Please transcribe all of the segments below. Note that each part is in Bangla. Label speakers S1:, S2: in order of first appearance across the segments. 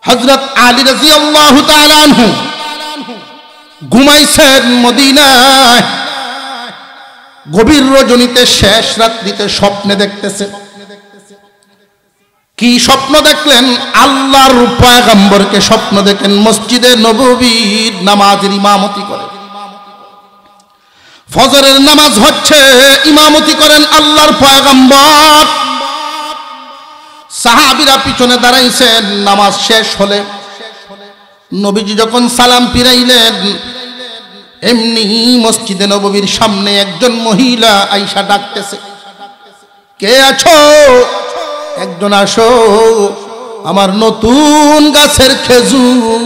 S1: হযরত আলী রাদিয়াল্লাহু তাআলা আনহু ঘুমাইছেন মদিনায়। গভীর রজনীতে শেষ রাত্রিতে স্বপ্নে দেখতেছে। কি স্বপ্ন দেখলেন? আল্লাহর পয়গম্বরকে স্বপ্ন দেখেন মসজিদে নববীর নামাজের ইমামতি করে। ফজরের নামাজ হচ্ছে, ইমামতি করেন আল্লাহর পয়গম্বর। সাহাবীরা পিছনে দাঁড়াইছেন। নামাজ শেষ হলে নবীজি যখন সালাম ফিরাইলেন, এমনি মসজিদে নববীর সামনে একজন মহিলা আয়েশা ডাকতেছে, কে আছো? একজন আসো, আমার নতুন গাছের খেজুর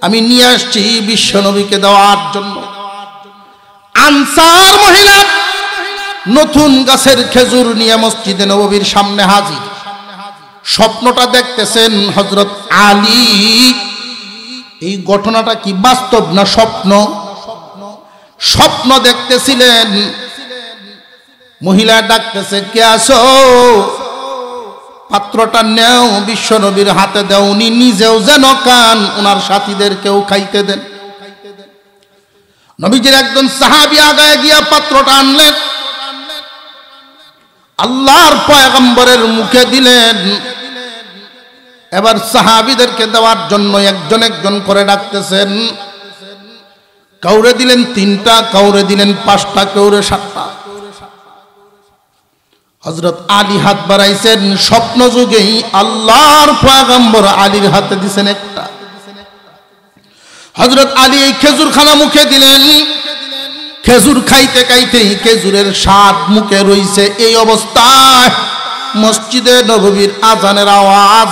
S1: আমি নিয়ে আসছি বিশ্ব নবীকে দেওয়ার জন্য। আনসার মহিলা নতুন গাছের খেজুর নিয়ে মসজিদে নববীর সামনে হাজির। স্বপ্নটা দেখতেছেন হযরত আলী। এই ঘটনাটা কি বাস্তব না স্বপ্ন? স্বপ্ন দেখতেছিলেন। মহিলা ডাকতেছে, কে আসো? পাত্রটা নেও, বিশ্ব নবীর হাতে দাও, উনি নিজেও যেন খান, ওনার সাথীদেরকেও খাইতে দেন। নবীজির একজন সাহাবী আগায় গিয়া পাত্রটা আনলেন, আল্লাহর পয়গম্বরের মুখে দিলেন। এবার সাহাবীদেরকে দেওয়ার জন্য একজন একজন করে ডাকতেছেন। কাউরে দিলেন 3টা, কাউরে দিলেন 5টা, কাউরে 7টা। হযরত আলী হাত বাড়াইছেন। স্বপ্ন যুগেই আল্লাহর পয়গম্বর আলীর হাতে দিছেন একটা। হযরত আলী এই খেজুর খানা মুখে দিলেন। খেজুর খাইতে খাইতেই খেজুরের স্বাদ মুখে রইছে। এই অবস্থায় মসজিদে নববীর আজানের আওয়াজ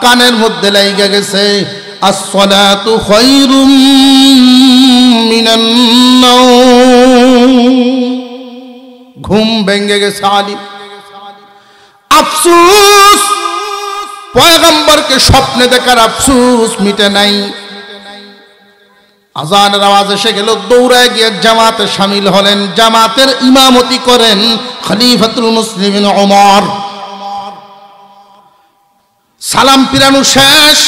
S1: কানের মধ্যে লাইগা গেছে, আসসালাতু খায়রুম মিনান নাওম। ঘুম ভেঙে গেছে আলী। আফসোস, পয়গম্বরকে স্বপ্নে দেখার আফসোস মিটে নাই। আজানের আওয়াজ এসে গেল। দৌড়ায় গিয়ে জামাতে শামিল হলেন। জামাতের ইমামতি করেন খলিফাতুল মুসলিমিন ওমর। সালাম ফিরানো শেষ।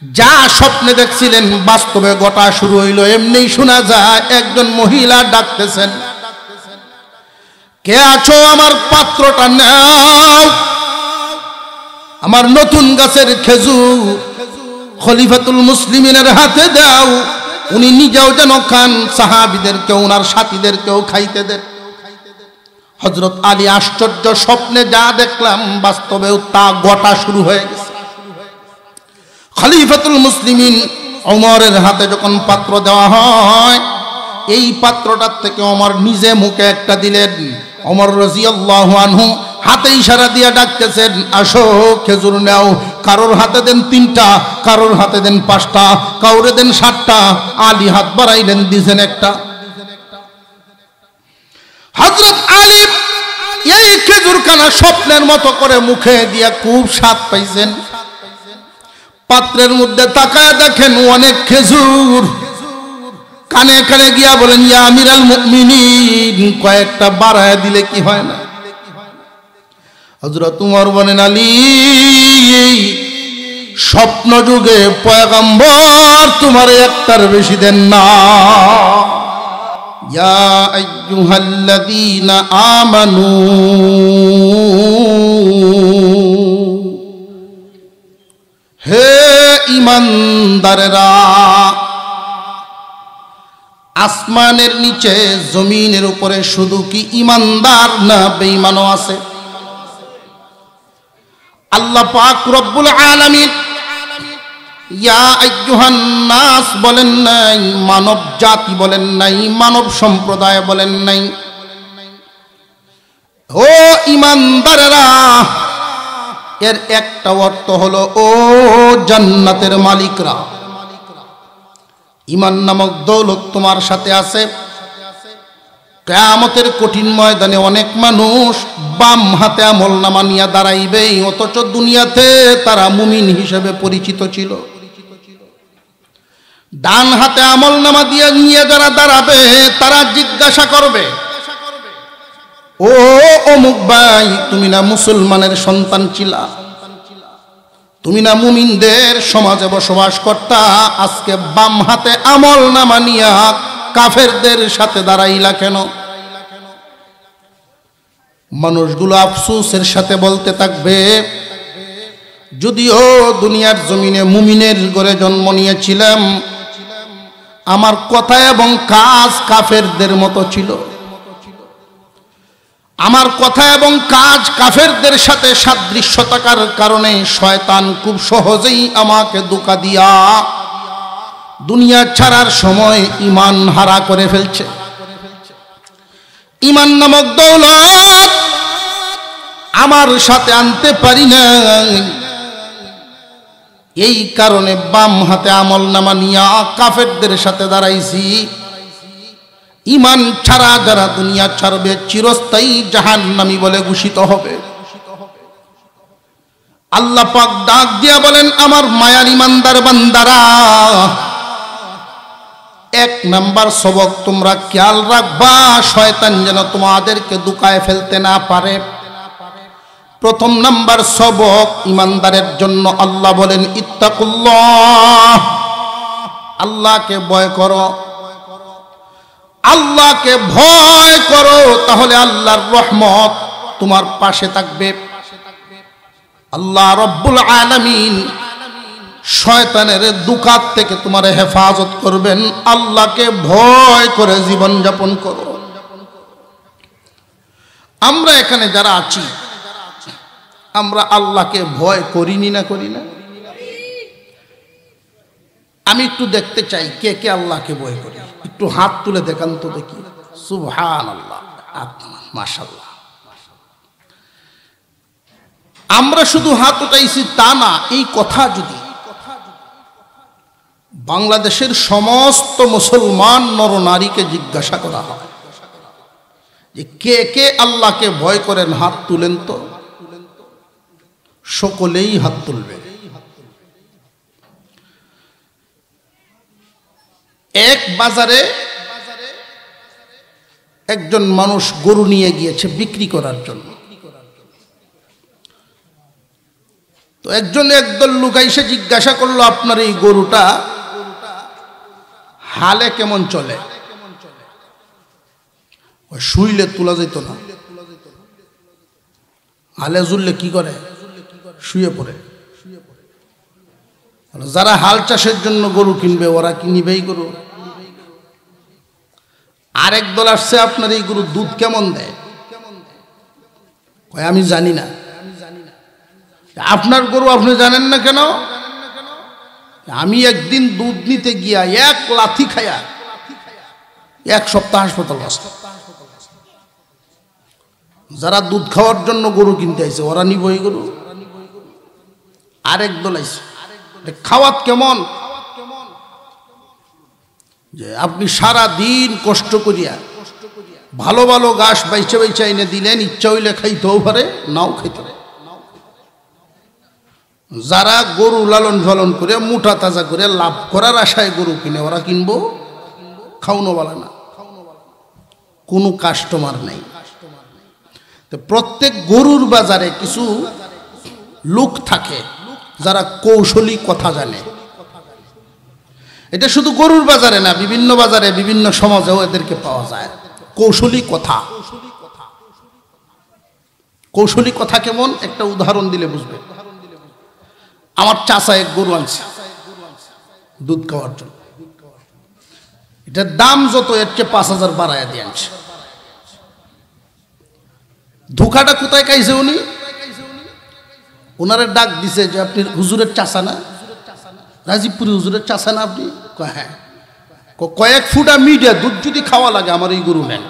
S1: যা স্বপ্নে দেখছিলেন বাস্তবে ঘটা শুরু হইল। এমনি শোনা যায় একজন মহিলা ডাকতেছেন, কে আছো? আমার পাত্রটা নাও, আমার নতুন গাছের খেজুর খলিফাতুল মুসলিমিনের হাতে দাও, উনি নিজেও যেন খান, সাহাবীদেরকেও ওনার সাথীদেরকেও খাইতে দেন। হযরত আলী আশ্চর্য, স্বপ্নে যা দেখলাম বাস্তবেও তা ঘটা শুরু হয়ে গেছে। খলিফাতুল মুসলিমিন ওমরের হাতে যখন পাত্র দেওয়া হয়, এই পাত্রটার থেকে ওমর নিজে মুখে একটা দিলেন। ওমর রাদিয়াল্লাহু আনহু হাতে ইশারা দিয়ে ডাকতেছেন, আসো খেজুর নাও। কারোর হাতে দেন 3টা, কারোর হাতে দেন 5টা, কাউরে দেন 7টা। আলী হাত বাড়াইলেন, দিছেন একটা। হযরত আলী এই খেজুর খানা স্বপ্নের মতো করে মুখে দিয়া খুব স্বাদ পাইছেন। পাত্রের মধ্যে তাকায় দেখেন অনেক খেজুর। কানে কানে গিয়া বলেন, ইয়া আমিরাল মুমিনিন, কয়েকটা বাড়ায় দিলে কি হয় না? হযরত উমর বলেন, আলী, স্বপ্ন যুগে পয়গম্বর তোমার একটার বেশি দেন না। ইয়া আইয়ুহাল্লাযীনা আমানু, হে ঈমানদারেরা, আসমানের নিচে জমিনের উপরে শুধু কি ঈমানদার না বেঈমানও আছে? আল্লাহ পাক রব্বুল আলামিন ইয়া আইয়ুহান নাস বলেন নাই, মানব জাতি বলেন নাই, মানব সম্প্রদায় বলেন নাই। ও ঈমানদারেরা, এর একটা অর্থ হলো ও জান্নাতের মালিকরা। ঈমান নামক দৌলত তোমার সাথে আছে। কিয়ামতের কঠিন ময়দানে অনেক মানুষ বাম হাতে আমলনামা নিয়ে দাঁড়াইবে, অথচ দুনিয়াতে তারা মুমিন হিসেবে পরিচিত ছিল। ডান হাতে আমলনামা দিয়ে নিয়ে যারা দাঁড়াবে তারা জিজ্ঞাসা করবে, ও অমুক ভাই, তুমি না মুসলমানের সন্তান ছিলা? তুমি না মুমিনদের সমাজে বসবাস করতা, আজকে বাম হাতে আমল নামা নিয়া কাফেরদের সাথে দাঁড়াইলা কেন? মানুষগুলো আফসোসের সাথে বলতে থাকবে, যদিও দুনিয়ার জমিনে মুমিনের ঘরে জন্ম নিয়েছিলাম, আমার কথা এবং কাজ কাফেরদের মতো ছিল। আমার কথা এবং কাজ কাফেরদের সাথে সাদৃশ্য থাকার কারণে শয়তান খুব সহজেই আমাকে ধোঁকা দিয়া দুনিয়া ছাড়ার সময় ঈমান হারা করে ফেলছে। ঈমান নামক দৌলত আমার সাথে আনতে পারি না, এই কারণে বাম হাতে আমল নামা নিয়া কাফেরদের সাথে দাঁড়াইছি। ঈমান ছাড়া যারা দুনিয়া ছাড়বে চিরস্থায়ী জাহান্নামী বলে ঘোষিত হবে। আল্লাহ পাক ডাক দিয়া বলেন, আমার মায়ার ঈমানদার বান্দারা, এক নাম্বার সবক তোমরা খেয়াল রাখবা, শয়তান যেন তোমাদেরকে ধোঁকায় ফেলতে না পারে। প্রথম নাম্বার সবক ঈমানদারের জন্য আল্লাহ বলেন, ইত্তাকুল্লাহ, আল্লাহকে ভয় করো। আল্লাহকে ভয় করো, তাহলে আল্লাহর রহমত তোমার পাশে থাকবে। আল্লাহ রব্বুল আলামিন শয়তানের ধোঁকা থেকে তোমার হেফাজত করবেন। আল্লাহকে ভয় করে জীবন যাপন করো। আমরা এখানে যারা আছি, আমরা আল্লাহকে ভয় করিনি না করি না? আমি একটু দেখতে চাই কে কে আল্লাহকে ভয় করি, একটু হাত তুলে দেখান তো দেখি। সুবহানাল্লাহ, মাশাআল্লাহ। আমরা শুধু হাত উঠাইছি তা না, এই কথা যদি বাংলাদেশের সমস্ত মুসলমান নরনারীকে জিজ্ঞাসা করা হয় যে কে কে আল্লাহকে ভয় করেন, হাত তুলেন তো, সকলেই হাত তুলবে। এক বাজারে একজন মানুষ গরু নিয়ে গিয়েছে বিক্রি করার জন্য। তো একদল লোক এসে জিজ্ঞাসা করলো, আপনার এই গরুটা হালে কেমন চলে? শুইলে তোলা যেত না, হালে জুড়লে কি করে? শুয়ে পড়ে। যারা হাল চাষের জন্য গরু কিনবে ওরা কি নিবেই গরু? আরেক দল আসছে, আপনার এই গরু দুধ কেমন দেয়? আমি জানি না। আপনার গরু আপনি জানেন না কেন? আমি একদিন দুধ নিতে গিয়া এক লাথি খায়া এক সপ্তাহ হাসপাতাল বসে। যারা দুধ খাওয়ার জন্য গরু কিনতে আইছে ওরা নিবই গরু। আরেক দল আইছে, খাওয়াত কেমন? যে আপনি সারা দিন কষ্ট করিয়া ভালো ভালো ঘাস বাইচে বাইচে এনে দিলেন, ইচ্ছা হইলে খাইতেও পারে, নাও খাইতে পারে। যারা গরু লালন পালন করে মোটা তাজা করে লাভ করার আশায় গরু কিনে ওরা কিনবো, খাওয়ানো বলা না, কোনো কাস্টমার নেই। তো প্রত্যেক গরুর বাজারে কিছু লোক থাকে যারা কৌশলী কথা জানে। এটা শুধু গরুর বাজারে না, বিভিন্ন বাজারে বিভিন্ন সমাজেও এদেরকে পাওয়া যায়। কৌশলী কথা। কৌশলী কথা কেমন? একটা উদাহরণ দিলে বুঝবে। আমার চাচা এক গরু আনছে দুধ খাওয়ার জন্য। এটার দাম যত, এর চেয়ে ৫,০০০ বাড়াইয়া দিয়ে আনছে। ধোকাটা কোথায় খাইছে উনি? ওনারে ডাক দিছে যে আপনি হুজুরের চাচা না, রাজীবপুরি হুজুরের চাচা না আপনি? হ্যাঁ। কয়েক ফুটা মিডিয়া দুধ যদি খাওয়া লাগে আমার এই গরু নেন।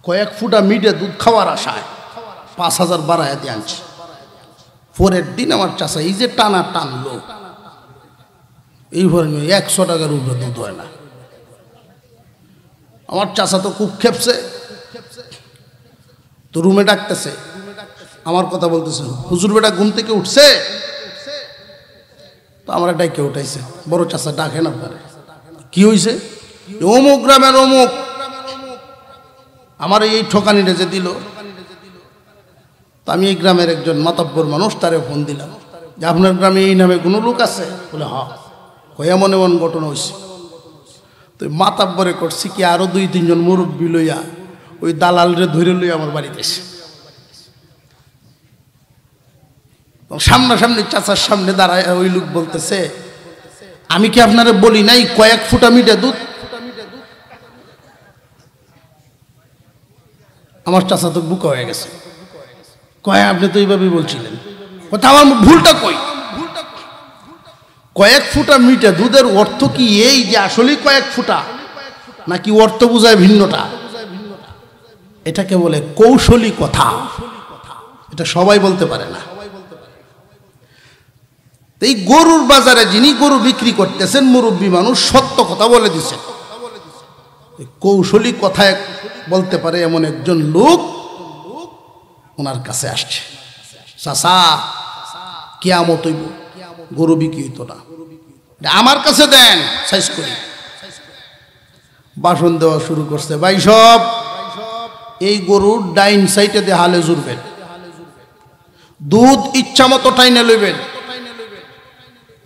S1: কয়েক ফুটা মিডিয়া দুধ খাওয়ার আশায় ৫,০০০ বাড়াইয়া দিয়ে আনছে। পরের দিন আমার চাচা এই যে টানা টানলো, এইভাবে ১০০ টাকার উপরে দুধ হয় না। আমার চাচা তো খুব খেপছে, তো রুমে ডাকতেছে, আমার কথা বলতেছে, হুজুর বেটা ঘুম থেকে উঠছে? তো আমার ডাইকে উঠাইছে, বড় চাচা ডাকেন আপনারে। কি হয়েছে? অমুক গ্রামের অমুক আমার এই ঠকানিটা যে দিল। তো তো আমি এই গ্রামের একজন মাতব্বর মানুষ, তারে ফোন দিলাম যে আপনার গ্রামে এই নামে কোনো লোক আছে? বলে হ। এমন এমন ঘটনা হয়েছে। তো মাতাব্বরে করছি কি আরো 2-3 জন মুরব্বী লইয়া ওই দালালরে ধরে লইয়া আমার বাড়িতে এসে সামনাসামনি চাচার সামনে দাঁড়ায় ওই লোক বলতেছে, আমি কি আপনারা বলি নাই কয়েক ফুটা মিঠে দুধ? আমার চাচা তো বুকা হয়ে গেছে, কয় আপনি তো এইভাবেই বলছিলেন। কথা আমার ভুলটা কই? কয়েক ফুটা মিঠে দুধের অর্থ কি এই যে আসলেই কয়েক ফুটা, নাকি অর্থ বোঝায় ভিন্নটা? এটাকে বলে কৌশলী কথা, এটা সবাই বলতে পারে না। এই গরুর বাজারে যিনি গরু বিক্রি করতেছেন মুরব্বী মানুষ, সত্য কথা বলে দিচ্ছেন। কৌশলী কথায় বলতে পারে এমন একজন লোক ওনার কাছে আসছে, চাচা কিয়ামত হইব, গরু বিক্রি হইতো না, আমার কাছে দেন, সাইজ করি। বাসন দেওয়া শুরু করছে, ভাই সব এই গরুর ডাইন সাইডে দিয়ে হালে জুড়বেন, দুধ ইচ্ছা মতো টাইনে লইবেন,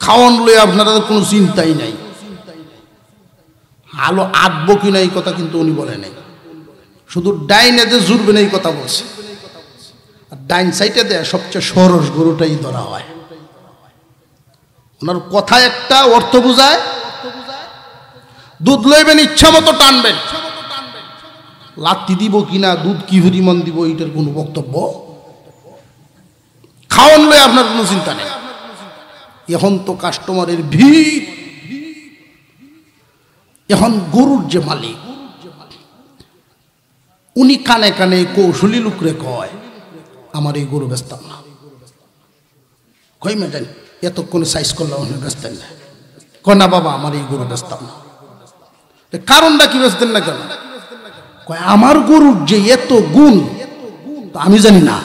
S1: খাওয়ান লই আপনারা কোনো চিন্তাই নাই, হালো আটবো কিনা এই কথা কিন্তু উনি বলে নাই, শুধু ডাইনে দিয়ে জুড়বেন এই কথা বলছে। আর ডাইন সাইডে দেয় সবচেয়ে সরস গরুটাই ধরা হয়। ওনার কথা একটা অর্থ বুঝায়, দুধ লইবেন ইচ্ছা মতো টানবেন, লাত্তি দিব কিনা, দুধ কি পরিমাণ দিব এইটার কোনো বক্তব্য, খাওয়ান লই আপনার কোনো চিন্তা নেই। এখন তো কাস্টমারের ভিড়। এখন গরুর যে মালিক উনি কানে কানে কৌশলী লোকরে কয়, আমার এই গরু বেচতাম না। কই ম্যাডাম এতক্ষণে সাইজ করলাম, বেচতেন না? কয় না বাবা, আমার এই গরু বেচতাম না। কারণটা কি বেচতেন না কেন? কয় আমার গরুর যে এত গুণ আমি জানি না,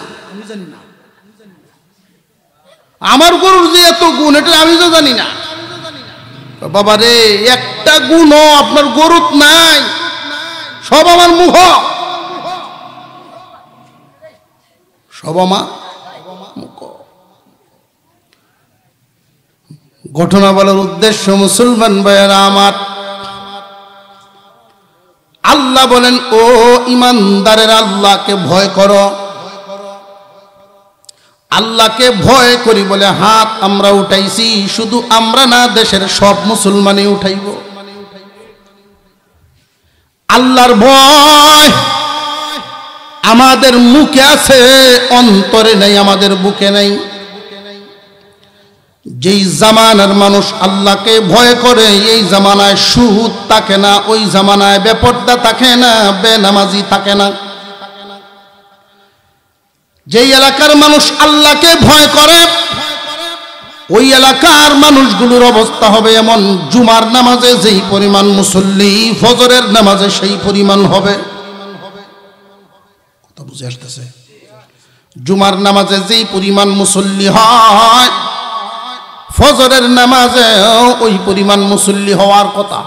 S1: আমার গরুর যে এত গুণ এটা আমি তো জানি না। বাবা রে, একটা গুণও আপনার গরুর নাই, সব আমার মুখ, সব আমার মুখ। ঘটনা বলার উদ্দেশ্য মুসলমান ভাইয়েরা আমার, আল্লাহ বলেন ও ইমানদারের আল্লাহকে ভয় করো। আল্লাহকে ভয় করি বলে হাত আমরা উঠাইছি, শুধু আমরা না, দেশের সব মুসলমানই উঠাইব। আল্লাহর ভয় আমাদের মুখে আছে, অন্তরে নাই, আমাদের বুকে নাই। যেই জামানার মানুষ আল্লাহকে ভয় করে এই জামানায় সুদ থাকে না, ওই জামানায় বেপর্দা থাকে না, বেনামাজি থাকে না। যেই এলাকার মানুষ আল্লাহকে ভয় করে ওই এলাকার মানুষগুলোর অবস্থা হবে এমন, জুমার নামাজে যেই পরিমাণ মুসল্লি ফজরের নামাজে সেই পরিমাণ হবে। কথা বুঝে আসতেছে? জুমার নামাজে যেই পরিমাণ মুসল্লি হয় ফজরের নামাজে ওই পরিমাণ মুসল্লি হওয়ার কথা।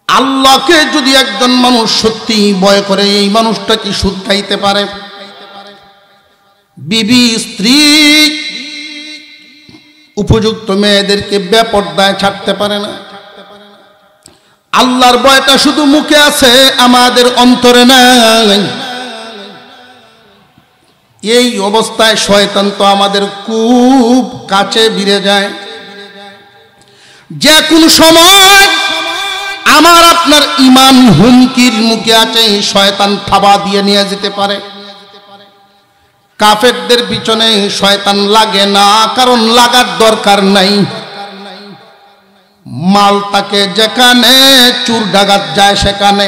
S1: আল্লাহকে যদি একজন মানুষ সত্যি ভয় করে, এই মানুষটা কি সুদ খাইতে পারে? বিবি স্ত্রী উপযুক্ত মেয়েদেরকে বেপর্দায় ছাড়তে পারে না। আল্লাহর ভয়টা শুধু মুখে আছে, আমাদের অন্তরে নাই। এই অবস্থায় শয়তান তো আমাদের খুব কাছে ভিড়ে যায়। যে কোন সময় আমার আপনার ঈমান হুমকির মুখে আছে, শয়তান থাবা দিয়ে নিয়ে যেতে পারে। কাফেরদের পিছনে শয়তান লাগে না, কারণ লাগার দরকার নাই। মাল তাকে যেখানে চুর ডাকাত যায় সেখানে।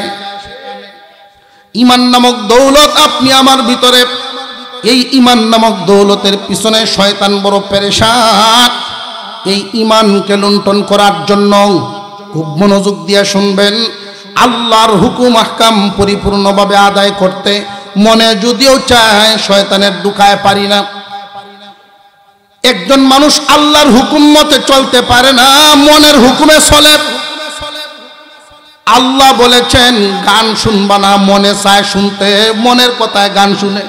S1: ঈমান নামক দৌলত আপনি আমার ভিতরে, এই ঈমান নামক দৌলতের পিছনে শয়তান বড় পেরেশান। এই ঈমানকে লুণ্ঠন করার জন্য খুব মনোযোগ দিয়ে শুনবেন, আল্লাহর হুকুম আহকাম পরিপূর্ণভাবে আদায় করতে মনে যদিও চায়, শয়তানের দুকায় পারি না। একজন মানুষ আল্লাহর হুকুম মতে চলতে পারে না, মনের হুকুমে চলে। আল্লাহ বলেছেন গান শুনবা না, মনে চায় শুনতে, মনের কথায় গান শুনে।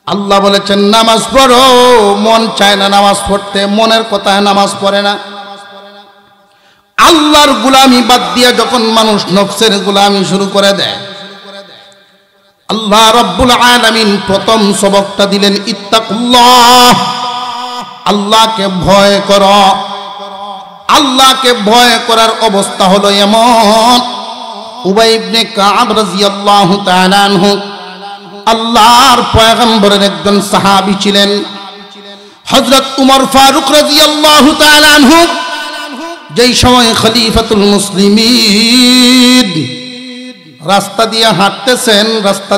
S1: আল্লাহ বলেছেন নামাজ পড়ো, মন চায় না নামাজ পড়তে, মনের কথায় নামাজ পড়ে না। আল্লাহর গোলামি বাদ দিয়া যখন মানুষ নফসের গোলামি শুরু করে দেয়, আল্লাহ রাব্বুল আলামিন প্রথম সবকটা দিলেন ইত্তাকুল্লাহ, আল্লাহকে ভয় করো। আল্লাহকে ভয় করার অবস্থা হলো এমন, উবাই ইবনে কাব রাদিয়াল্লাহু তাআলা আনহু আল্লাহর পয়গম্বরের একজন সাহাবী ছিলেন। হযরত উমর ফারুক রাদিয়াল্লাহু তাআলা আনহু যেই সময় খলিফাতুল মুসলিমিন রাস্তা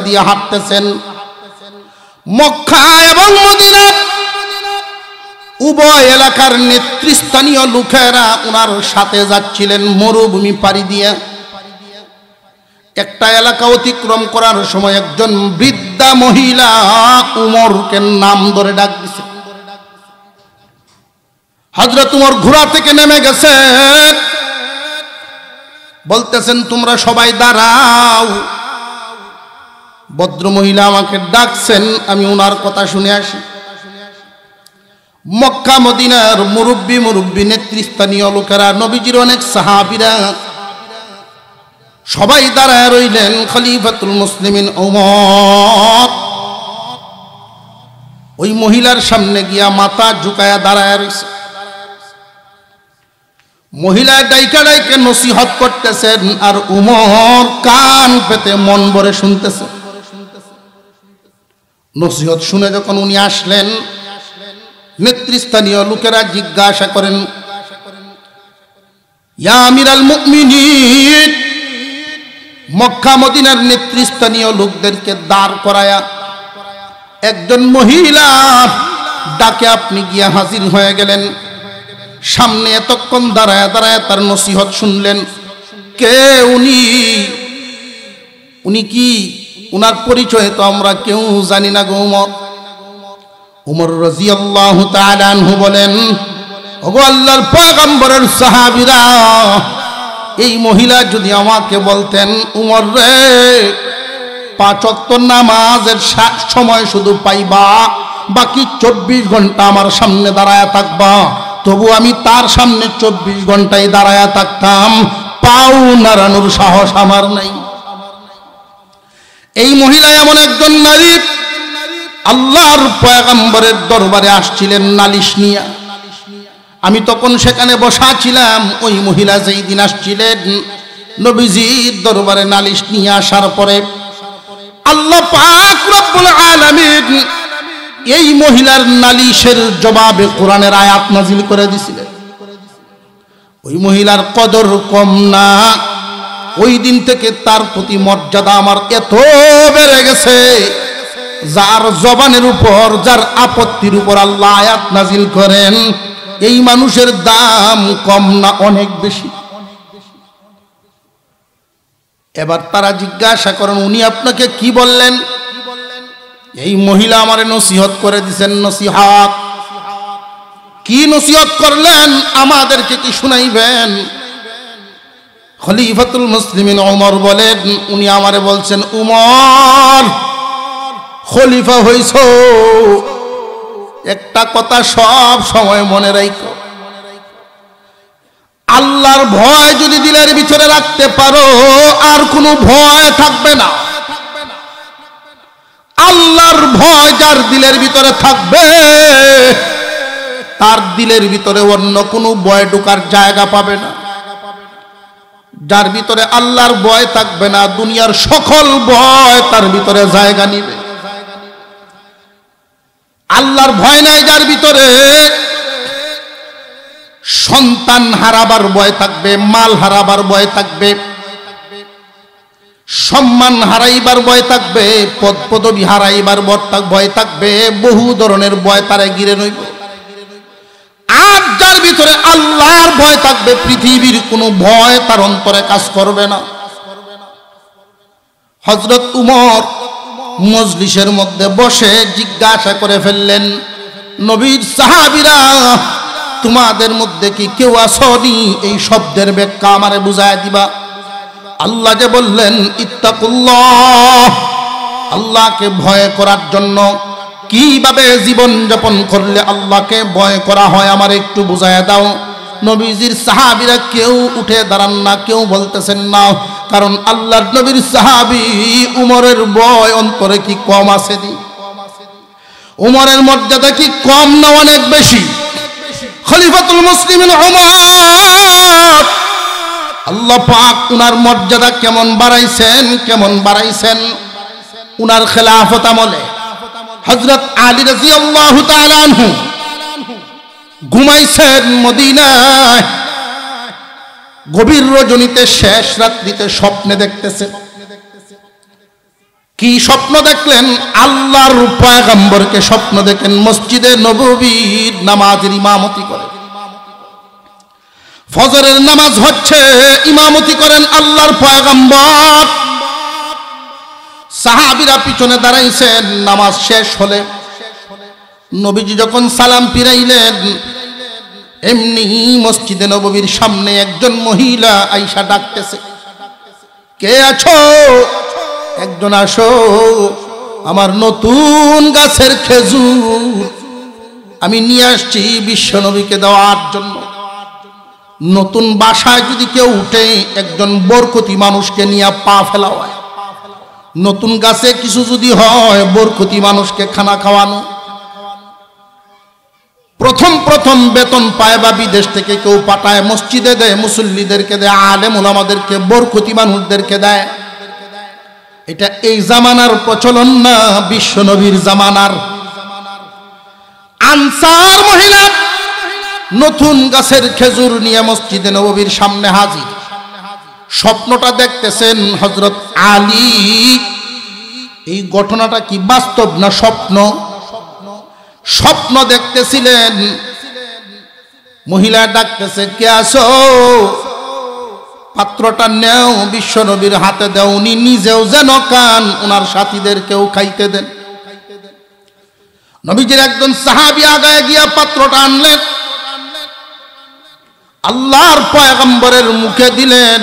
S1: দিয়ে হাঁটতেছেন মক্কা এবং মদিনা উভয় এলাকার নেতৃস্থানীয় লোকেরা ওনার সাথে যাচ্ছিলেন মরুভূমি পাড়ি দিয়ে। একটা এলাকা অতিক্রম করার সময় একজন বৃদ্ধা মহিলা উমরকে নাম ধরে ডাক দিছে। হযরত উমর ঘোড়া থেকে নেমে গেছে, বলতেছেন তোমরা সবাই দাঁড়াও, ভদ্র মহিলা আমাকে ডাকছেন, আমি ওনার কথা শুনে আসি। মক্কা মদিনার মুরব্বী নেতৃস্থানীয় লোকেরা, নবীজির অনেক সাহাবীরা সবাই দাঁড়ায় রইলেন। খলিফাতুল মুসলিমিন ওমর ওই মহিলার সামনে গিয়া মাথা ঝুঁকায়া দাঁড়ায় রইছে। মহিলা ডাইকা ডাইকে নসিহত করতেছেন আর উমর কান পেতে মন ভরে শুনতেছে। নসিহত শুনে যখন উনি আসলেন, নেতৃস্থানীয় লোকেরা জিজ্ঞাসা করেন, ইয়া আমিরাল মুমিনিন, মক্কা মদিনার নেতৃস্থানীয় লোকদেরকে দাঁড় করায়া একজন মহিলা ডাকে আপনি গিয়া হাজির হয়ে গেলেন, সামনে এতক্ষণ দাঁড়ায় দাঁড়ায় তার নসিহত শুনলেন। কে উনি কি? উনার পরিচয় তো আমরা কেউ জানি না গো উমর। উমর রাদিয়াল্লাহু তাআলা আনহু বলেন, ওগো আল্লাহর পয়গম্বরের সাহাবীরা, এই মহিলা যদি আমাকে বলতেন উমর রে 5 ওয়াক্ত নামাজের সময় শুধু পাইবা, বাকি 24 ঘন্টা আমার সামনে দাঁড়ায়া থাকবা, তবু আমি তার সামনে 24 ঘন্টায় দাঁড়ায়া থাকতাম, পাও নাড়ানোর সাহস আমার নাই। এই মহিলা এমন একজন নারী, আল্লাহর পয়গম্বরের দরবারে আসছিলেন নালিশ নিয়া। আমি তখন সেখানে বসা ছিলাম। ওই মহিলা যেই দিন আসছিলেন নবীজির দরবারে নালিশ নিয়ে আসার পরে আল্লাহ পাক রব্বুল আলামিন এই মহিলার নালিশের জবাবে কোরআনের আয়াত নাজিল করে দিয়েছিলেন। ওই মহিলার কদর কম না, ওই দিন থেকে তার প্রতি মর্যাদা আমার এত বেড়ে গেছে, যার জবানের উপর, যার আপত্তির উপর আল্লাহ আয়াত নাজিল করেন, এই মানুষের দাম কম না, অনেক বেশি। এবার তারা জিজ্ঞাসা করেন, উনি আপনাকে কি বললেন? এই মহিলা আমারে নসিহত করে দিয়েছেন। নসিহত কি নসিহত করলেন? আমাদেরকে কি শুনাইবেন? খলিফাতুল মুসলিমিন ওমর বলেন, উনি আমারে বলছেন, উমর খলিফা হইছো, একটা কথা সব সময় মনে রাখো, আল্লাহর ভয় যদি দিলের ভিতরে রাখতে পারো আর কোনো ভয় থাকবে না। আল্লাহর ভয় যার দিলের ভিতরে থাকবে, তার দিলের ভিতরে অন্য কোনো ভয় ঢোকার জায়গা পাবে না। যার ভিতরে আল্লাহর ভয় থাকবে না, দুনিয়ার সকল ভয় তার ভিতরে জায়গা নিবে। আল্লাহর ভয় নাই যার ভিতরে, সন্তান হারাবার ভয় থাকবে, মাল হারাবার ভয় থাকবে, সম্মান হারাইবার ভয় থাকবে, পদ পদবি হারাইবার ভয় থাকবে, বহু ধরনের ভয় তারা ঘিরে রইব। আর যার ভিতরে আল্লাহর ভয় থাকবে, পৃথিবীর কোনো ভয় তার অন্তরে কাজ করবে না। হযরত উমর মজলিসের মধ্যে বসে জিজ্ঞাসা করে ফেললেন, নবীর সাহাবীরা, তোমাদের মধ্যে কি কেউ আসনি এই শব্দের ব্যাখ্যা আমারে বুঝায় দিবা? আল্লাহ যে বললেন ইত্তাকুল্লাহ, আল্লাহকে ভয় করার জন্য, কিভাবে জীবন যাপন করলে আল্লাহকে ভয় করা হয় আমার একটু বুঝায় দাও। নবীজির সাহাবীরা কেউ উঠে দাঁড়ান না, কেউ বলতেছেন না, কারণ আল্লাহর নবীর সাহাবী উমরের ভয় অন্তরে কি কম আছে? উমরের মর্যাদা কি কম না অনেক বেশি? খলিফাতুল মুসলিমিন উমর, আল্লাহ পাক উনার মর্যাদা কেমন বাড়াইছেন। উনার খেলাফত আমলে হযরত আলী রাদিয়াল্লাহু তাআলা আনহু ঘুমাইছেন মদিনায়। গভীর রজনীতে শেষ রাত্রিতে স্বপ্নে দেখতেছেন। কি স্বপ্ন দেখলেন? আল্লাহর পয়গম্বরকে স্বপ্ন দেখেন মসজিদে নববীর নামাজের ইমামতি করে। ফজরের নামাজ হচ্ছে, ইমামতি করেন আল্লাহর পয়গম্বর। সাহাবীরা পিছনে দাঁড়াইছেন। নামাজ শেষ হলে নবীজি যখন সালাম ফিরাইলেন, এমনি মসজিদে নববীর সামনে একজন মহিলা আয়েশা ডাকতেছে, কে আছো? একজন আসো, আমার নতুন গাছের খেজুর আমি নিয়ে আসছি বিশ্ব নবীকে দেওয়ার জন্য। নতুন বাসায় যদি কেউ উঠে, একজন বরকতি মানুষকে নিয়ে পা ফেলা হয়। নতুন গাছে কিছু যদি হয়, বরকতি মানুষকে খানা খাওয়ানো। প্রথম বেতন পায় বা বিদেশ থেকে কেউ পাঠায়, মসজিদে দেয়, মুসল্লিদেরকে দেয়, আলেম ওলামাদেরকে, বরকতি মানুষদেরকে দেয়। এটা এই জামানার প্রচলন না, বিশ্ব নবীর জামানার। আনসার মহিলা নতুন গাছের খেজুর নিয়ে মসজিদে নববীর সামনে হাজির। স্বপ্নটা দেখতেছেন হযরত আলী। এই ঘটনাটা কি বাস্তব না স্বপ্ন? স্বপ্ন দেখতেছিলেন। মহিলা ডাকতেছে, কে আছো? পাত্রটা নেও, বিশ্ব নবীর হাতে দাও, উনি নিজেও যেন খান, ওনার সাথীদেরকেও খাইতে দেন। নবীজির একজন সাহাবী আগায় গিয়া পাত্রটা আনলেন, আল্লাহর পয়গম্বরের মুখে দিলেন।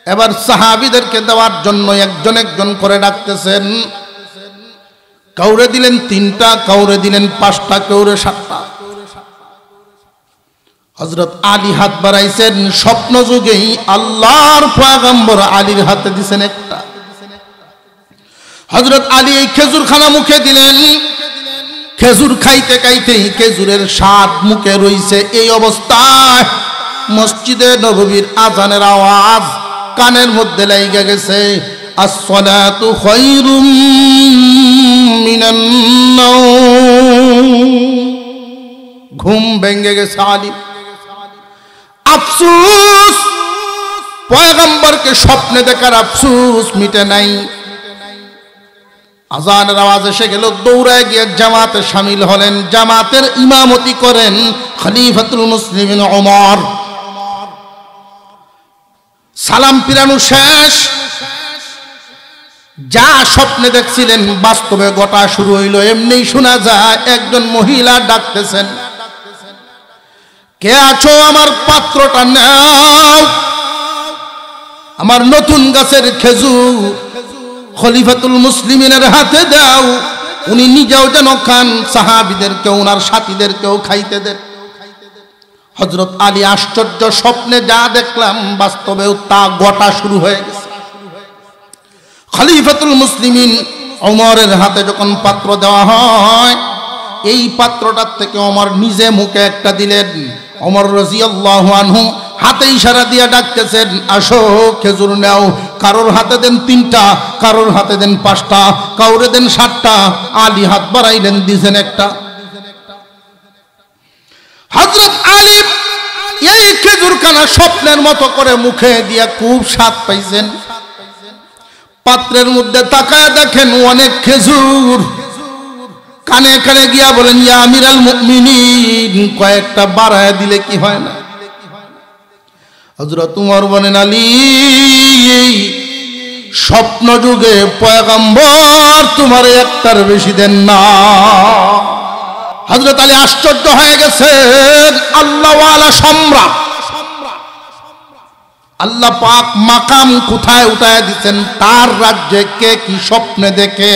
S1: এবার সাহাবীদেরকে দেওয়ার জন্য একজন করে ডাকতেছেন। কাউরে দিলেন 3টা, কাউরে দিলেন 5টা, কাউরে 7টা। হযরত আলী হাত বাড়াইছেন। স্বপ্ন যুগেই আল্লাহর পয়গম্বর আলীর হাতে দিছেন একটা। হযরত আলী এই খেজুর খানা মুখে দিলেন। খেজুর খাইতে খাইতেই খেজুরের স্বাদ মুখে রইছে। এই অবস্থায় মসজিদে নববীর আজানের আওয়াজ কানের মধ্যে লাইগা গেছে, আসসালাতু খায়রুম মিনান নাওম। ঘুম ভেঙে গেছে আলী। আফসোস, পয়গম্বরকে স্বপ্নে দেখার আফসোস মিটে নাই। আজানের আওয়াজ এসে গেল, দৌড়ায় গিয়ে জামাতে শামিল হলেন। জামাতের ইমামতি করেন খলিফাতুল মুসলিমিন ওমর। সালাম ফিরানো শেষ। যা স্বপ্নে দেখছিলেন বাস্তবে গোটা শুরু হইল। এমনি শোনা যায় একজন মহিলা ডাকতেছেন, কে আছো? আমার পাত্রটা নাও, আমার নতুন গাছের খেজুর খলিফাতুল মুসলিমিনের হাতে দাও, উনি নিজেও যেন খান, সাহাবীদেরকেও ওনার সাথীদেরকেও খাইতে দেন। হযরত আলী আশ্চর্য, স্বপ্নে যা দেখলাম বাস্তবেও তা গোটা শুরু হয়ে গেছে। খলিফাতুল মুসলিমিন ওমরের হাতে যখন পাত্র দেওয়া হয়, এই পাত্রটার থেকে ওমর নিজে মুখে একটা দিলেন। ওমর রাদিয়াল্লাহু আনহু হাতে ইশারা দিয়ে ডাকতেছেন, আসো খেজুর নাও। কারোর হাতে দেন 3টা, কারোর হাতে দেন 5টা, কাউরে দেন 7টা। আলী হাত বাড়াইলেন, দিছেন একটা। হযরত আলী এই খেজুর খানা স্বপ্নের মতো করে মুখে দিয়া খুব স্বাদ পাইছেন। পাত্রের মধ্যে তাকায় দেখেন অনেক খেজুর। কানে কানে গিয়া বলেন, ইয়া আমিরাল মুমিনিন, কয়েকটা বাড়ায় দিলে কি হয় না? হযরত উমর বলেন, আলী, স্বপ্ন যুগে পয়গম্বর তোমার একটার বেশি দেন না। হযরত আলী আশ্চর্য হয়ে গেছেন। আল্লাহওয়ালা সম্রাট, আল্লাহ পাক মাকাম কোথায় উঠায় দিচ্ছেন, তার রাজ্যে কে কি স্বপ্নে দেখে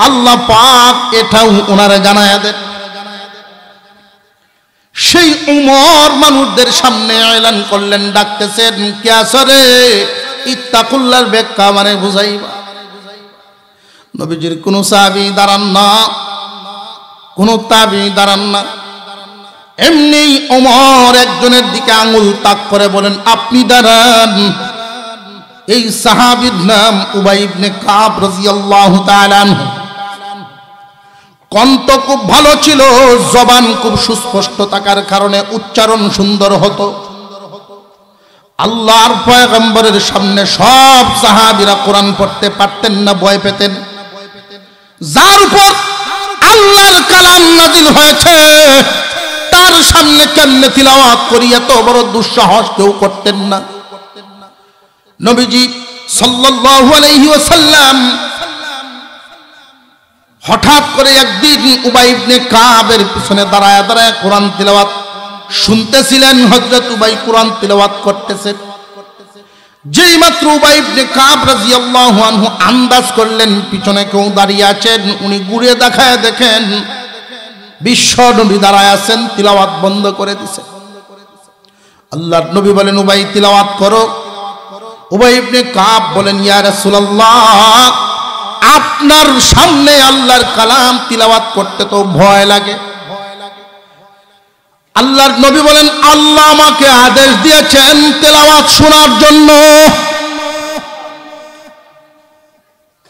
S1: আল্লাহ পাক এটাও ওনারে জানায়া দেন। সেই উমর মানুষদের সামনে এলান করলেন, ডাকতেছেন, কে আসরে ইত্তাকুল্লাহর ব্যাখ্যা মানে বুঝাইবা। নবীজির কোন সাহাবী দাঁড়ান না, কোন তাবী দাঁড়ান না, এমনি ওমর একজনের দিকে আঙুল তাক করে বলেন, আপনি দাঁড়ান। এই সাহাবীর নাম উবাই ইবনে কাব রাদিয়াল্লাহু তাআলা আনহু। কণ্ঠ খুব ভালো ছিল, জবান খুব সুস্পষ্ট থাকার কারণে উচ্চারণ সুন্দর হতো। আল্লাহর পয়গম্বরের সামনে সব সাহাবীরা কোরআন পড়তে পারতেন না, ভয় পেতেন। যার উপর আল্লাহর কালাম নাযিল হয়েছে তার সামনে কেমনে তিলাওয়াত করি, এত বড় দুঃসাহস কেউ করতেন না। নবীজি সাল্লাল্লাহু আলাইহি ওয়াসাল্লাম হঠাৎ করে একদিন উবাই ইবনে কাবের পিছনে দাঁড়ায় দাঁড়ায় কোরআন তিলাওয়াত শুনতেছিলেন। হযরত উবাই কোরআন তিলাওয়াত করতেছেন। যেই মাত্র উবাই ইবনে কাব রাদিয়াল্লাহু আনহু আন্দাজ করলেন পিছনে কেউ দাঁড়িয়ে আছেন, উনি ঘুরে দেখায় দেখেন বিশ্ব নবী দাঁড়ায় আছেন, তিলাওয়াত বন্ধ করে দিয়েছেন। আল্লাহর নবী বলেন, উবাই তিলাওয়াত করো। উবাই ইবনে কাব বলেন, ইয়া রাসূলুল্লাহ, আপনার সামনে আল্লাহর কালাম তিলাওয়াত করতে তো ভয় লাগে। আল্লাহর নবী বলেন, আল্লাহ আমাকে আদেশ দিয়েছেন তেলাওয়াত শোনার জন্য।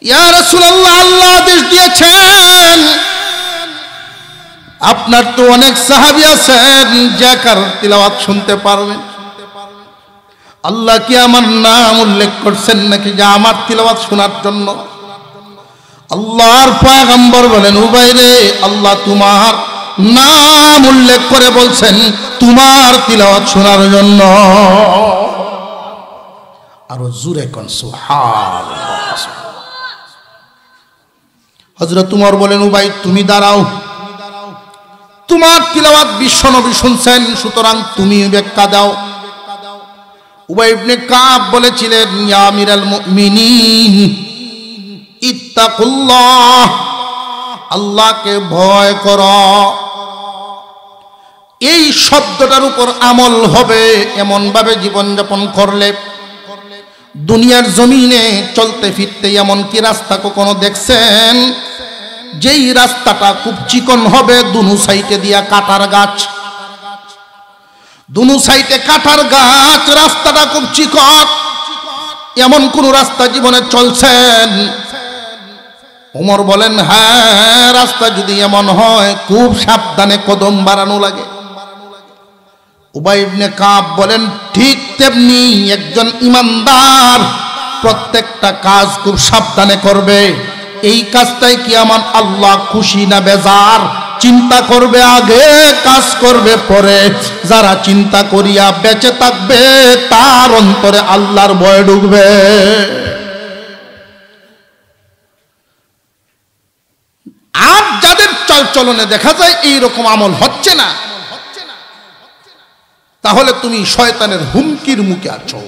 S1: ইয়া রাসূলুল্লাহ, আল্লাহ আদেশ দিয়েছেন। আপনার তো অনেক সাহাবী আছেন যে কার তিলাওয়াত শুনতে পারবেন। আল্লাহ কি আমার নাম উল্লেখ করছেন নাকি যে আমার তিলাওয়াত শোনার জন্য? আল্লাহর পয়গম্বর বলেন, উবাই রে, আল্লাহ তোমার নাম উল্লেখ করে বলছেন তোমার তিলাওয়াত শোনার জন্য। আরো জোরে কোন সুবহানাল্লাহ। হযরত উমর বলেন, উবাই তুমি দাঁড়াও, তোমার তিলাওয়াত বিশ্বনবী শুনছেন, সুতরাং তুমি ব্যাখ্যা দাও। উবাই ইবনে কাব বলেছিলেন, ইয়া আমিরাল মুমিনিন ইত্তাকুল্লাহ, আল্লাহকে ভয় করো। এই শব্দটার উপর আমল হবে এমন ভাবে জীবনযাপন করলে দুনিয়ার জমিনে চলতে ফিরতে এমন কি রাস্তা কখনো দেখছেন যেই রাস্তাটা খুব চিকন হবে, দুনো সাইডে দিয়া কাটার গাছ, দুনো সাইডে কাটার গাছ, রাস্তাটা খুব চিকন, এমন কোন রাস্তা জীবনে চলছেন? ওমর বলেন, হ্যাঁ, রাস্তা যদি এমন হয় খুব সাবধানে কদম বাড়ানো লাগে। উবাই ইবনে কাব বলেন, ঠিক তেমনি একজন ইমানদার প্রত্যেকটা কাজ খুব সাবধানে করবে। এই কাজটাই কি আমার আল্লাহ খুশি না বেজার? চিন্তা করবে আগে, কাজ করবে পরে। যারা চিন্তা করিয়া বেঁচে থাকবে তার অন্তরে আল্লাহর ভয় ঢুকবে। আর যাদের চলচলনে দেখা যায় এইরকম আমল হচ্ছে না, তাহলে তুমি শয়তানের হুমকির মুখে আছো।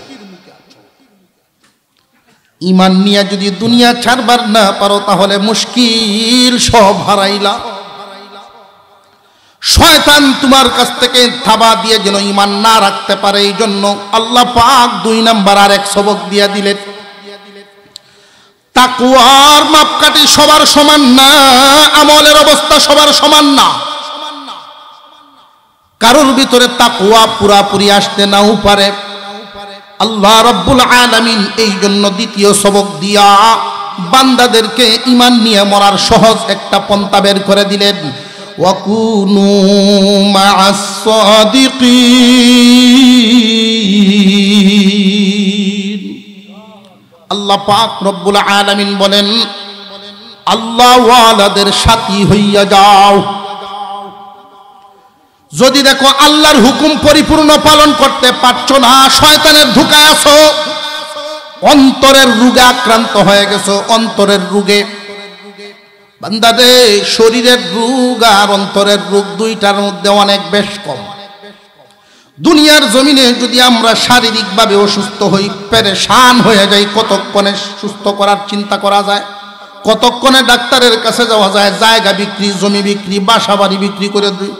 S1: ঈমান নিয়ে যদি দুনিয়া ছাড়বার না পারো তাহলে মুশকিল, সব হারাইলা। শয়তান তোমার কাছ থেকে থাবা দিয়ে যেন ঈমান না রাখতে পারে, এই জন্য আল্লাহ পাক 2 নাম্বার আর এক সবক দিয়া দিলেন। তাকওয়ার মাপকাঠি সবার সমান না, আমলের অবস্থা সবার সমান না। কারোর ভিতরে তাকওয়া পুরাপুরি আসতে নাও পারে। আল্লাহ রাব্বুল আলামিন এই জন্য দ্বিতীয় সবক দিয়া বান্দাদেরকে ঈমান নিয়ে মরার সহজ একটা পন্থা বের করে দিলেন। ওয়াকুনু মা'আস সাদিকিন। আল্লাহ পাক রব্বুল আলামিন বলেন, আল্লাহ ওয়ালাদের সাথী হইয়া যাও। যদি দেখো আল্লাহর হুকুম পরিপূর্ণ পালন করতে পারছো না, শয়তানের ধোঁকায় আছো, অন্তরের রোগে আক্রান্ত হয়ে গেছো, অন্তরের রোগে। বান্দাদে, শরীরের রোগ আর অন্তরের রোগ দুইটার মধ্যে অনেক বেশ কম। দুনিয়ার জমিনে যদি আমরা শারীরিকভাবে অসুস্থ হই, পেরেশান হয়ে যাই, কতক্ষণে সুস্থ করার চিন্তা করা যায়? কতক্ষণে ডাক্তারের কাছে যাওয়া যায়? জায়গা বিক্রি, জমি বিক্রি, বাসা বাড়ি বিক্রি করে দিই।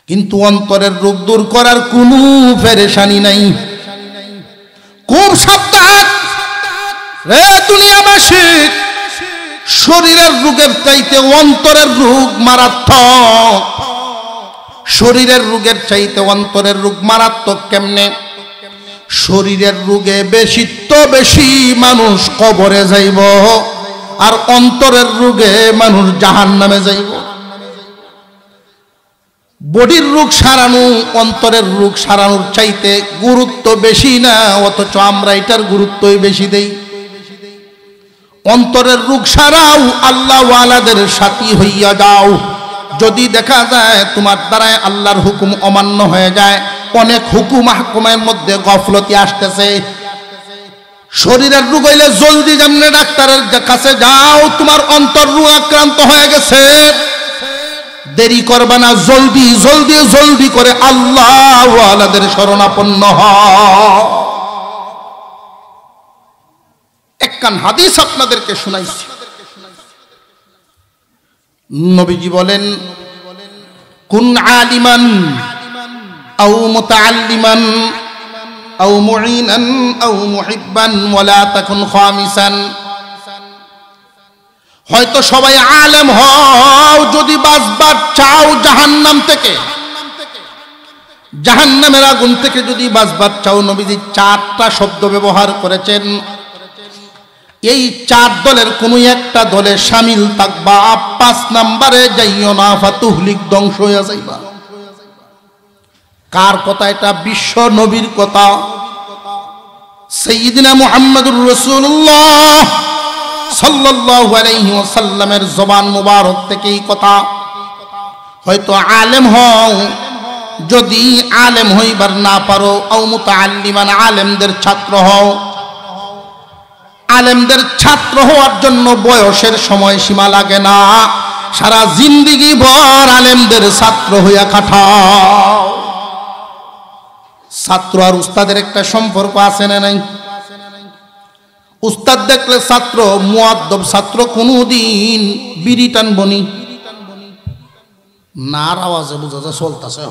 S1: কিন্তু অন্তরের রোগ দূর করার কোনো পেরেশানি নাই। খুব সাবধান রে দুনিয়াবাসী, শরীরের রোগের চাইতে অন্তরের রোগ মারাত্মক। শরীরের রোগের চাইতে অন্তরের রোগ মারাত্মক কেমনে? শরীরের রোগে বেশি মানুষ কবরে যাইব, আর অন্তরের রোগে মানুষ জাহান্নামে যাইব। বডির রোগ সারানো অন্তরের রোগ সারানোর চাইতে গুরুত্ব বেশি না, অথচ আমরা এটার গুরুত্বই বেশি দেই। অন্তরের রোগ সারাও, আল্লাহ ওয়ালাদের সাথী হইয়া যাও। যদি দেখা যায় তোমার দ্বারায় আল্লাহর হুকুম অমান্য হয়ে যায়, অনেক হুকুম হাকুমের মধ্যে গফলতি আসতেছে। শরীরের রোগ হইলে জলদি যেমনি ডাক্তারের কাছে যাও, তোমার অন্তর রোগ আক্রান্ত হয়ে গেছে, দেরি করবে না, জলদি জলদি জলদি করে আল্লাহ ওয়ালাদের শরণাপন্ন হও। একখান হাদিস আপনাদেরকে শোনাইছি। নবীজি বলেন, কুন আলিমান আও মুতাআল্লিমান আও মুঈনান আও মুহিব্বান ওয়ালা তাকুন খামিসান। হয়তো সবাই আলেম হও, যদি বাঁচবার চাও জাহান্নাম থেকে, জাহান্নামের আগুন থেকে যদি বাঁচবার চাও, নবীজি 4টা শব্দ ব্যবহার করেছেন। এই 4 দলের কোনো একটা দলে শামিল থাকবা, 5 নম্বরে যাইও না, ফাতুহলিক, ধ্বংস হইয়া যাইবা। কার কথা এটা? বিশ্ব নবীর কথা, সাইয়্যিদিনা মুহাম্মদুর রাসূলুল্লাহ সাল্লাল্লাহু আলাইহি ওয়াসাল্লামের জবান মুবারক থেকে এই কথা। হয়তো আলেম হও, যদি আলেম হইবার না পারো, আও মুতাআল্লিমান, আলেমদের ছাত্র হও। আলেমদের ছাত্র হওয়ার জন্য বয়সের সময় সীমা লাগে না, সারা জিন্দেগি ভর আলেমদের ছাত্র হইয়া কাটাও। ছাত্র আর উস্তাদের একটা সম্পর্ক আছে না নাই? উস্তাদ দেখলে ছাত্র, মুআদ্দব ছাত্র কোনদিন বিড়ি টানবনি না, আওয়াজে বোঝা যায় চলতেছে।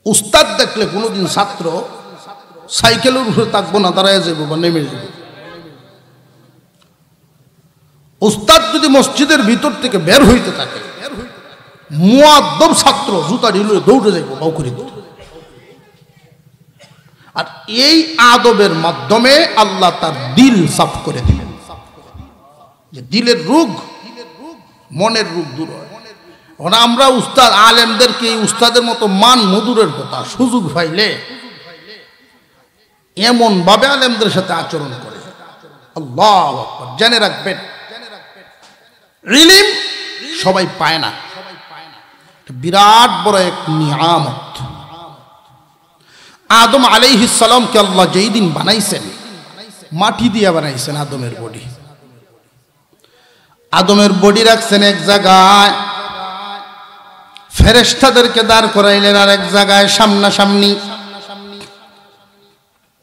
S1: উস্তাদ দেখলে কোনদিন ছাত্র সাইকেলের উপরে থাকবো না, দাঁড়ায় যাবো বা নেমে যাবো। উস্তাদ যদি মসজিদের ভিতর থেকে বের হইতে থাকে, মুআদ্দব ছাত্র জুতা ঢিলে দৌড়ে যাইব বাউকরি। আর এই আদবের মাধ্যমে আল্লাহ তার দিল সাফ করে দিলেন, যে দিলের রোগ, মনের রোগ দূর হয়। আমরা উস্তাদ আলেমদেরকে এই উস্তাদের মতো মান মধুরের কথা, সুযোগ পাইলে এমন ভাবে আলেমদের সাথে আচরণ করে, আল্লাহু আকবার। জেনে রাখবেন, ইলম সবাই পায় না, বিরাট বড় এক নিয়ামত। আদম আলাইহিস সালামকে আল্লাহ যেই দিন বানাইছেন, মাটি দিয়ে বানাইছেন আদমের বডি। আদমের বডি রাখছেন এক জায়গায়, ফেরেশতাদেরকে দাঁড় করাইলেন আর এক জায়গায় সামনাসামনি।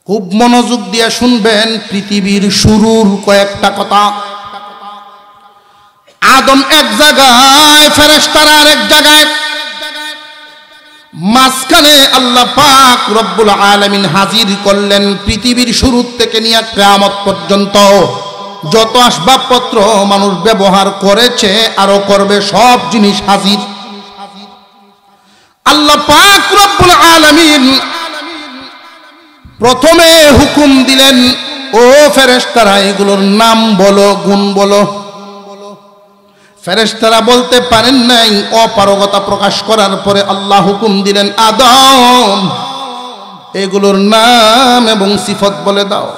S1: খুব মনোযোগ দিয়ে শুনবেন পৃথিবীর শুরুর কয়েকটা কথা। আদম এক জায়গায়, ফেরেশতারা আরেক জায়গায়, মাঝখানে আল্লাহ পাক রব্বুল আলামিন হাজির করলেন পৃথিবীর শুরু থেকে নিয়ে কিয়ামত পর্যন্ত যত আসবাবপত্র মানুষ ব্যবহার করেছে আরো করবে, সব জিনিস হাজির। আল্লাহ পাক রব্বুল আলামিন প্রথমে হুকুম দিলেন, ও ফেরেশতারা এগুলোর নাম বলো, গুণ বলো। ফেরেশতারা বলতে পারেন নাই, অপারগতা প্রকাশ করার পরে আল্লাহ হুকুম দিলেন, আদম এগুলোর নাম এবং সিফত বলে দাও।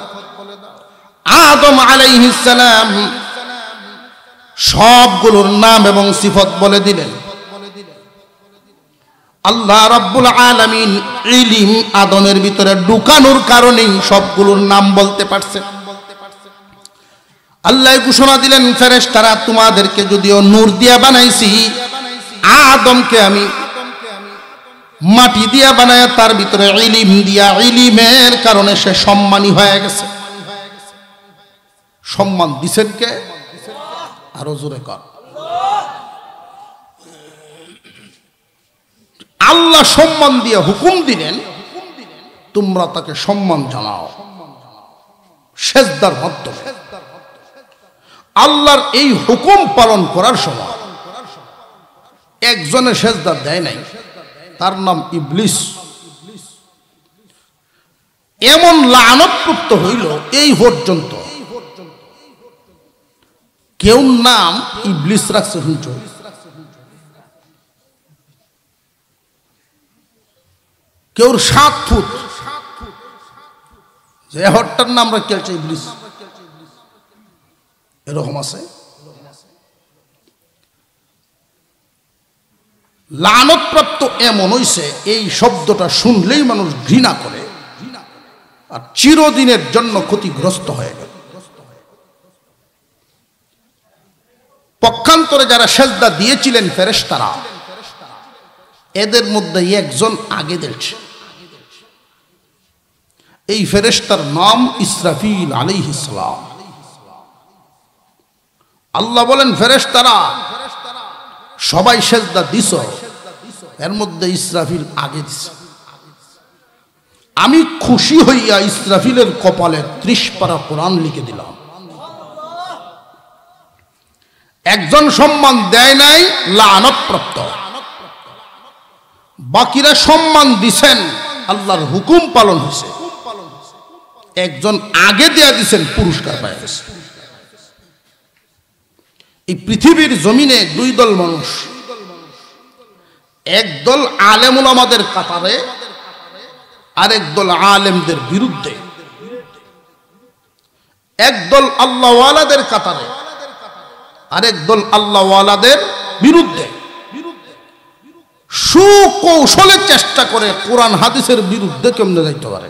S1: আদম আলাইহিস সালাম সবগুলোর নাম এবং সিফত বলে দিলেন। আল্লাহ রাব্বুল আলামিন ইলম আদমের ভিতরে ঢুকানোর কারণেই সবগুলোর নাম বলতে পারছেন। আল্লাহ ঘোষণা দিলেন, ফেরেশতারা তোমাদেরকে যদিও নূর দিয়া বানাইছি, আদমকে আমি মাটি দিয়া বানায়, তার ভিতরে ইলিম দিয়া, ইলিমের কারণে সে সম্মানী হয়ে গেছে। সম্মান দিছেন কে? আরো জোরে কর। আল্লাহ সম্মান দিয়ে হুকুম দিলেন, তোমরা তাকে সম্মান জানাও সেজদার মাধ্যমে। আল্লাহর এই হুকুম পালন করার সময় একজনের সেজদা দেয় নাই, তার নাম ইবলিস। এমন লানত হইল এই পর্যন্ত কেউ নাম ইবলিস রাখছে। শুনছ? কেউর 7 ফুট, যে হরটার নাম রাখছে ইবলিস, এরকম আছে। লানতপ্রাপ্ত এমন হইছে, এই শব্দটা শুনলেই মানুষ ঘৃণা করে আর চিরদিনের জন্য ক্ষতিগ্রস্ত হয়ে গেল। পক্ষান্তরে যারা সেজদা দিয়েছিলেন ফেরেশতারা, এদের মধ্যে একজন আগে দিয়েছে। এই ফেরেশতার নাম ইসরাফিল আলাইহিস সালাম। আল্লাহ বলেন, ফেরেশতারা সবাই সেজদা দিছ, এর মধ্যে ইসরাফিল আগে দিছে। আমি খুশি হইয়া ইসরাফিলের কপালে 30 পারা কোরআন লিখে দিলাম। একজন সম্মান দেয় নাই, লানতপ্রাপ্ত। বাকিরা সম্মান দিছেন, আল্লাহর হুকুম পালন হয়েছে। একজন আগে দেয়া দিছেন, পুরস্কার পায় গেছে। এই পৃথিবীর জমিনে 2 দল মানুষ, একদল আলেম উলামাদের কাতারে, আরেক দল আলেমদের বিরুদ্ধে। একদল আল্লাহওয়ালাদের কাতারে, আরেক দল আল্লাহওয়ালাদের বিরুদ্ধে। সুকৌশলে চেষ্টা করে কোরআন হাদিসের বিরুদ্ধে কেমনে যাইতে পারে।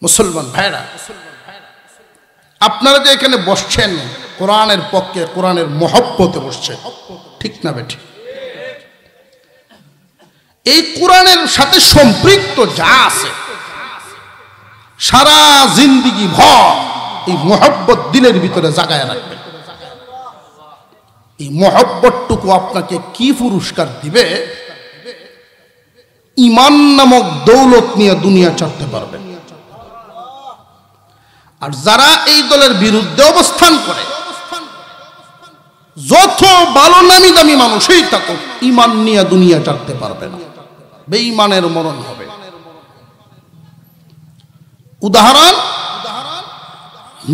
S1: মুসলমান ভাইরা, আপনারা যে এখানে বসছেন কোরআনের পক্ষে, কোরআনের মহব্বতে বসছেন, ঠিক না বেঠিক? এই কোরআনের সাথে সম্পৃক্ত যা আছে, সারা জিন্দেগি ভর এই মহব্বত দিলের ভিতরে জাগায় রাখবেন। এই মহব্বতটুকু আপনাকে কি পুরস্কার দিবে? ঈমান নামক দৌলত নিয়ে দুনিয়া ছাড়তে পারবেন। আর যারা এই দলের বিরুদ্ধে অবস্থান করে, যত ভালো নামি দামি মানুষই থাকুক, ঈমান নিয়ে দুনিয়া ছাড়তে পারবে না, বেঈমানের মরণ হবে। উদাহরণ,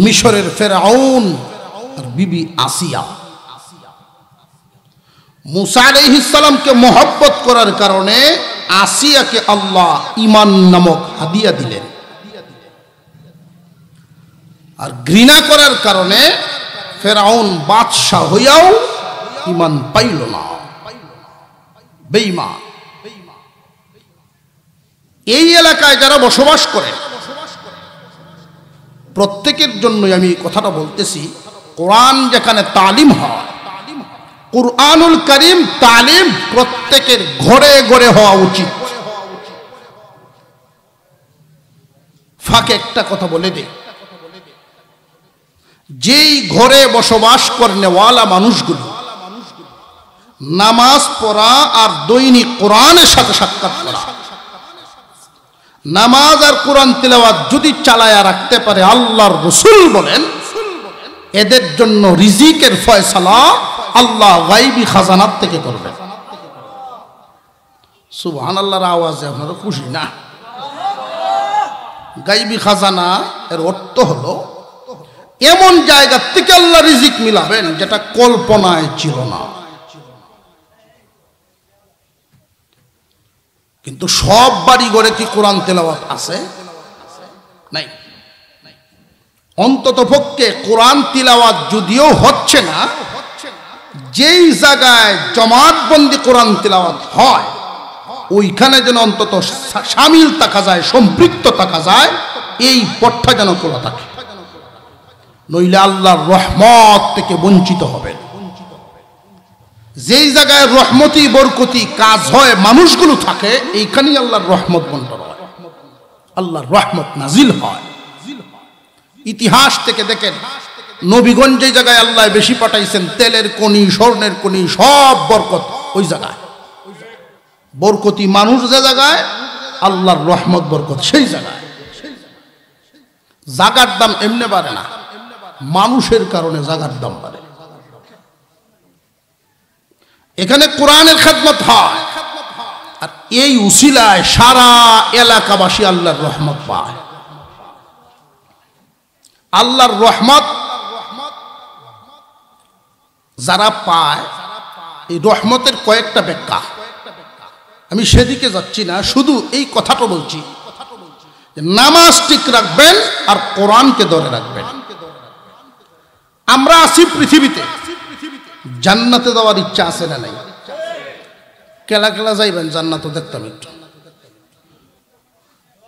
S1: মিশরের ফেরাউন আর বিবি আসিয়া। মুসা আলাইহিস সালামকে মহব্বত করার কারণে আসিয়াকে আল্লাহ ঈমান নামক হাদিয়া দিলেন, আর ঘৃণা করার কারণে ফেরাউন বাদশাহ হইয়াও ঈমান পাইল না, বেঈমান। এই এলাকায় যারা বসবাস করে প্রত্যেকের জন্যই আমি কথাটা বলতেছি, কোরআন যেখানে তালিম হয়, কুরআনুল কারীম তালিম প্রত্যেকের ঘরে ঘরে হওয়া উচিত। ফাঁকে একটা কথা বলে দেই, যেই ঘরে বসবাস করেনেওয়ালা মানুষগুলো নামাজ পড়া আর দৈনিক কোরআনের সাথে সাক্ষাৎ করা, নামাজ আর কোরআন তিলাওয়াত যদি চালায়া রাখতে পারে, আল্লাহর রাসূল বলেন এদের জন্য রিজিকের ফয়সালা আল্লাহ গায়বী খাজানাত থেকে করবেন। সুবহানাল্লাহর আওয়াজে আপনারা খুশি না? গায়বী খাজানা এর অর্থ হলো এমন জায়গা থেকে আল্লাহ রিজিক মিলাবেন যেটা কল্পনায় ছিল না। কিন্তু সব বাড়ি ঘরে কি কোরআন তেলাওয়াত আছে? নাই। অন্তত পক্ষে কোরআন তিলাওয়াত যদিও হচ্ছে না, যেই জায়গায় জমাতবন্দি কোরআন তিলাওয়াত হয় ওইখানে যেন অন্তত শামিল থাকা যায়, সম্পৃক্ত থাকা যায়, এই পথটা যেন খোলা থাকে, নইলে আল্লাহর রহমত থেকে বঞ্চিত হবেন। যেই জায়গায় রহমতি বরকতি কাজ হয় মানুষগুলো থাকে, এইখানেই আল্লাহর রহমত বন্টন হয়, আল্লাহর রহমত নাজিল হয়। ইতিহাস থেকে দেখেন নবীগঞ্জ যে জায়গায় আল্লাহ বেশি পাঠাইছেন, তেলের কণি, স্বর্ণের কণি, সব বরকত ওই জায়গায়। বরকতি মানুষ যে জায়গায়, আল্লাহর রহমত বরকত সেই জায়গায়। জাগার দাম এমনি বাড়ে না, মানুষের কারণে জাগার দাম বাড়ে। এখানে কোরআনের খেদমত হয়, আর এই উসিলায় সারা এলাকাবাসী আল্লাহর রহমত পায়। আল্লাহর রহমত যারা পায়, এই রহমতের কয়েকটা ব্যাখ্যা, আমি সেদিকে যাচ্ছি না, শুধু এই কথাটা বলছি, নামাজ ঠিক রাখবেন আর কোরআনকে ধরে রাখবেন। আমরা আছি পৃথিবীতে, জান্নাতে যাওয়ার ইচ্ছা আছে না নাই? কেলা কেলা যাইবেন জান্নাত দেখতাম একটু,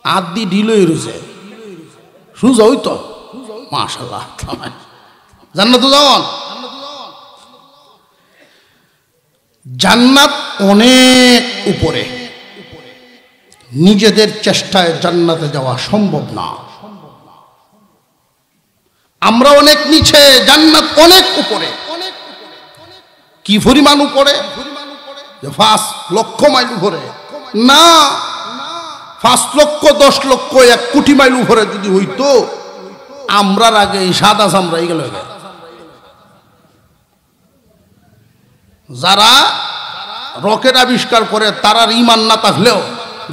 S1: আদি ঢিলই রয়েছে, সুজা ওই তো মাশাআল্লাহ, জান্নাত যাওয়ান। জান্নাত অনেক উপরে, নিজেদের চেষ্টায় জান্নাতে যাওয়া সম্ভব না। আমরা অনেক নিচে, জান্নাত অনেক উপরে। কি পরিমাণ উপরে? 5 লক্ষ মাইল উপরে না, 5 লক্ষ 10 লক্ষ 1 কোটি মাইল উপরে যদি হইতো, আমরার আগে সাদা চামড়াই গেল। যারা রকেট আবিষ্কার করে তারার ইমান না থাকলেও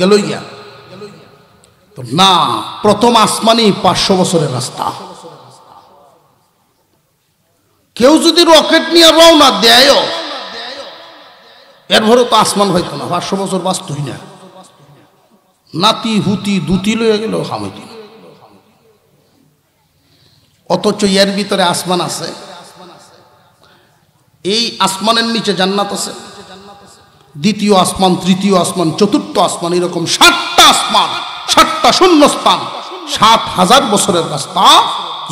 S1: গেল গিয়া তো না। প্রথম আসমানই 500 বছরের রাস্তা। কেউ যদি রকেট নিয়ে রওনা দেয়, এরপরে তো আসমান হইতো না, 500 বছর বাঁচতই না। নাতি হুতি দুতি লয়ে গেল হামাইতি, অথচ এর ভিতরে আসমান আছে। এই আসমানের নিচে জান্নাত আছে, দ্বিতীয় আসমান, তৃতীয় আসমান, চতুর্থ আসমান, এরকম 7টা আসমান, 7টা শূন্যস্থান, 7,000 বছরের রাস্তা।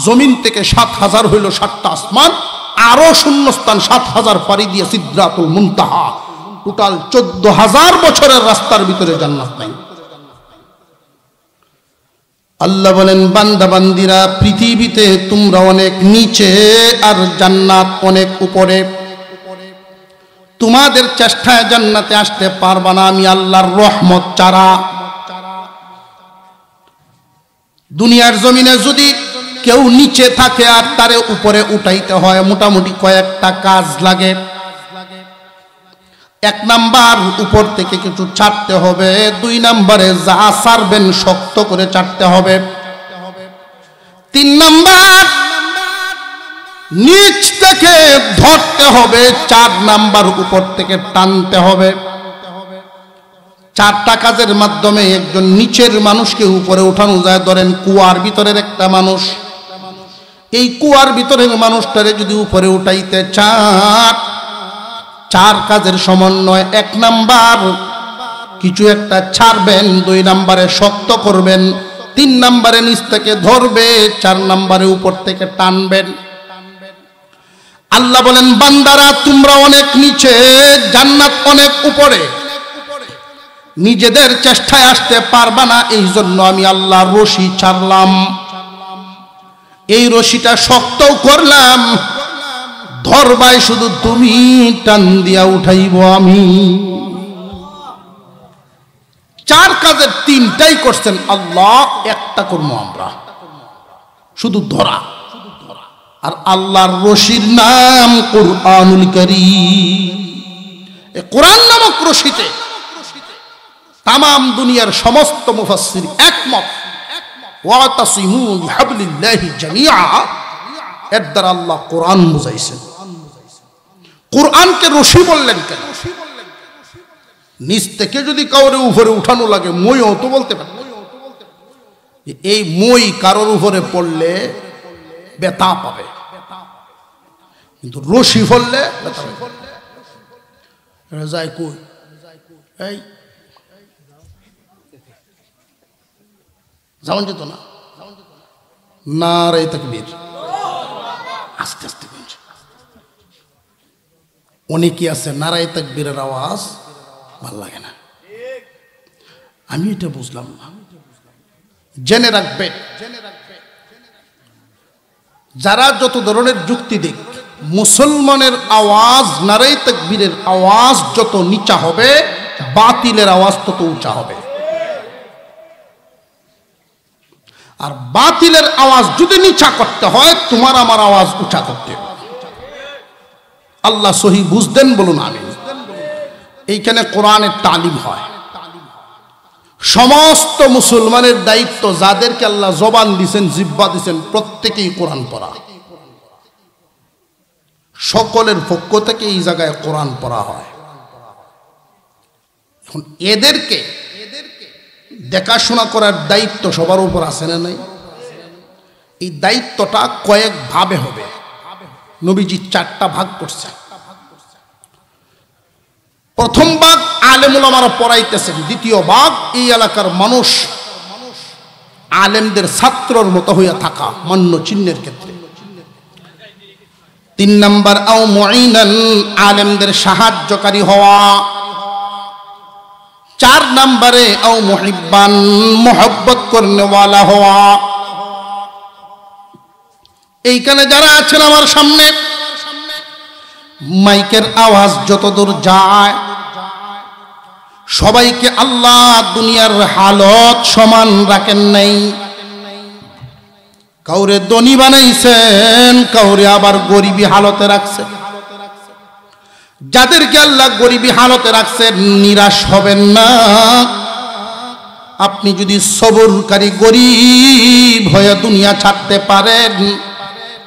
S1: জমিন থেকে 7,000 হইল 7টা আসমান, আরো শূন্যস্থান 7,000 পাড়ি দিয়ে সিদরাতুল মুনতাহা, টোটাল 14,000 বছরের রাস্তার ভিতরে জান্নাত নাই। আল্লাহ বলেন, বান্দা বান্দিরা, পৃথিবীতে তোমরা অনেক নিচে আর জান্নাত অনেক উপরে। তোমাদের চেষ্টায় জান্নাতে আসতে পারবা না আমি আল্লাহর রহমত ছাড়া। দুনিয়ার জমিনে যদি কেউ নিচে থাকে আর তারে উপরে উঠাইতে হয়, মোটামুটি কয়েকটা কাজ লাগে। 1 নাম্বার, উপর থেকে কিছু ছাড়তে হবে। 2 নাম্বারে যা ছাড়বেন শক্ত করে ছাড়তে হবে। 3 নাম্বার, নিচ থেকে ধরতে হবে। 4 নাম্বার, উপর থেকে টানতে হবে। 4টা কাজের মাধ্যমে একজন নিচের মানুষকে উপরে উঠানো যায়। ধরেন কুয়ার ভিতরের একটা মানুষ, এই কুয়ার ভিতরের মানুষটারে যদি উপরে উঠাইতে চান, 4 কাজের সমন্বয়। 1 নাম্বার, কিছু একটা ছাড়বেন। 2 নাম্বারে শক্ত করবেন। 3 নাম্বারে নিচ থেকে ধরবে। 4 নাম্বারে উপর থেকে টানবেন। আল্লাহ বলেন, বান্দারা তোমরা অনেক নিচে, জান্নাত অনেক উপরে, নিজেদের চেষ্টায় আসতে পারবা না। এই জন্য আমি আল্লাহ রশি ছাড়লাম, এই রশিটা শক্তও করলাম। ধরবাই শুধু তুমি, টান দিয়া উঠাইব আমি। 4 কাজের 3টাই করছেন আল্লাহ, একটা করবো আমরা, শুধু ধরা। আর আল্লাহর রশির নাম কুরআনুল কারীম। এই কোরআন নামক রশিতে তামাম দুনিয়ার সমস্ত মুফাসসির একমত, ওয়াতাসিমু বিহাবলিল্লাহি জামিআ, এর দ্বারা আল্লাহ কোরআন বুঝাইছেন। কোরআনকে রশি বললেন কেন? নিচ থেকে যদি কাউরে উপরে উঠানো লাগে, মইও তো বলতে পারে। এই মই কারোর উপরে পড়লে ব্যথা পাবে, কিন্তু রশি ফললে ব্যথা পাবে। যায় কই? এই যাওয়ান যেত না? নারে তাকবীর, আস্তে আস্তে। অনেকে আছে নারায়ে তাকবীরের আওয়াজ ভাল লাগে না। আমি এটা বুঝলাম না। জেনে রাখবে, যারা যত ধরনের যুক্তি দিক, মুসলমানের আওয়াজ, নারায়ে তাকবীরের আওয়াজ যত নিচা হবে, বাতিলের আওয়াজ তত উঁচা হবে। আর বাতিলের আওয়াজ যদি নিচা করতে হয়, তোমার আমার আওয়াজ উঁচা করতে হবে। আল্লাহ সহি বুঝদেন বলুন আমিন। এইখানে কোরআনের তালিম হয়। সমস্ত মুসলমানের দায়িত্ব, যাদেরকে আল্লাহ জবান দিয়েছেন, জিহ্বা দিয়েছেন, প্রত্যেকেই কোরআন পড়া। সকলের পক্ষ থেকে এই জায়গায় কোরআন পড়া হয়। এখন এদেরকে দেখাশোনা করার দায়িত্ব সবার উপর আছে না নাই? এই দায়িত্বটা কয়েক ভাবে হবে। নবীজি 4টা ভাগ করছে। প্রথম ভাগ আলেম ওলামারা পড়াইতেছেন, দ্বিতীয় ভাগ এই এলাকার মানুষ আলেমদের ছাত্রর মতো হইয়া থাকা মান্য চিহ্নের ক্ষেত্রে। 3 নাম্বার আও মুঈনান, আলেমদের সাহায্যকারী হওয়া। 4 নম্বরে আও মুহিব্বান, মোহব্বত করনেওয়ালা হওয়া। এইখানে যারা আছেন আমার সামনে, মাইকের আওয়াজ যতদূর যায়, সবাইকে আল্লাহ দুনিয়ার হালত সমান রাখেন নাই। কাউরে ধনী বানাইছেন, কাউরে আবার গরিবী হালতে রাখছেন। যাদেরকে আল্লাহ গরিবী হালতে রাখছেন, নিরাশ হবেন না। আপনি যদি সবরকারী গরিব হয়ে দুনিয়া ছাড়তে পারেন,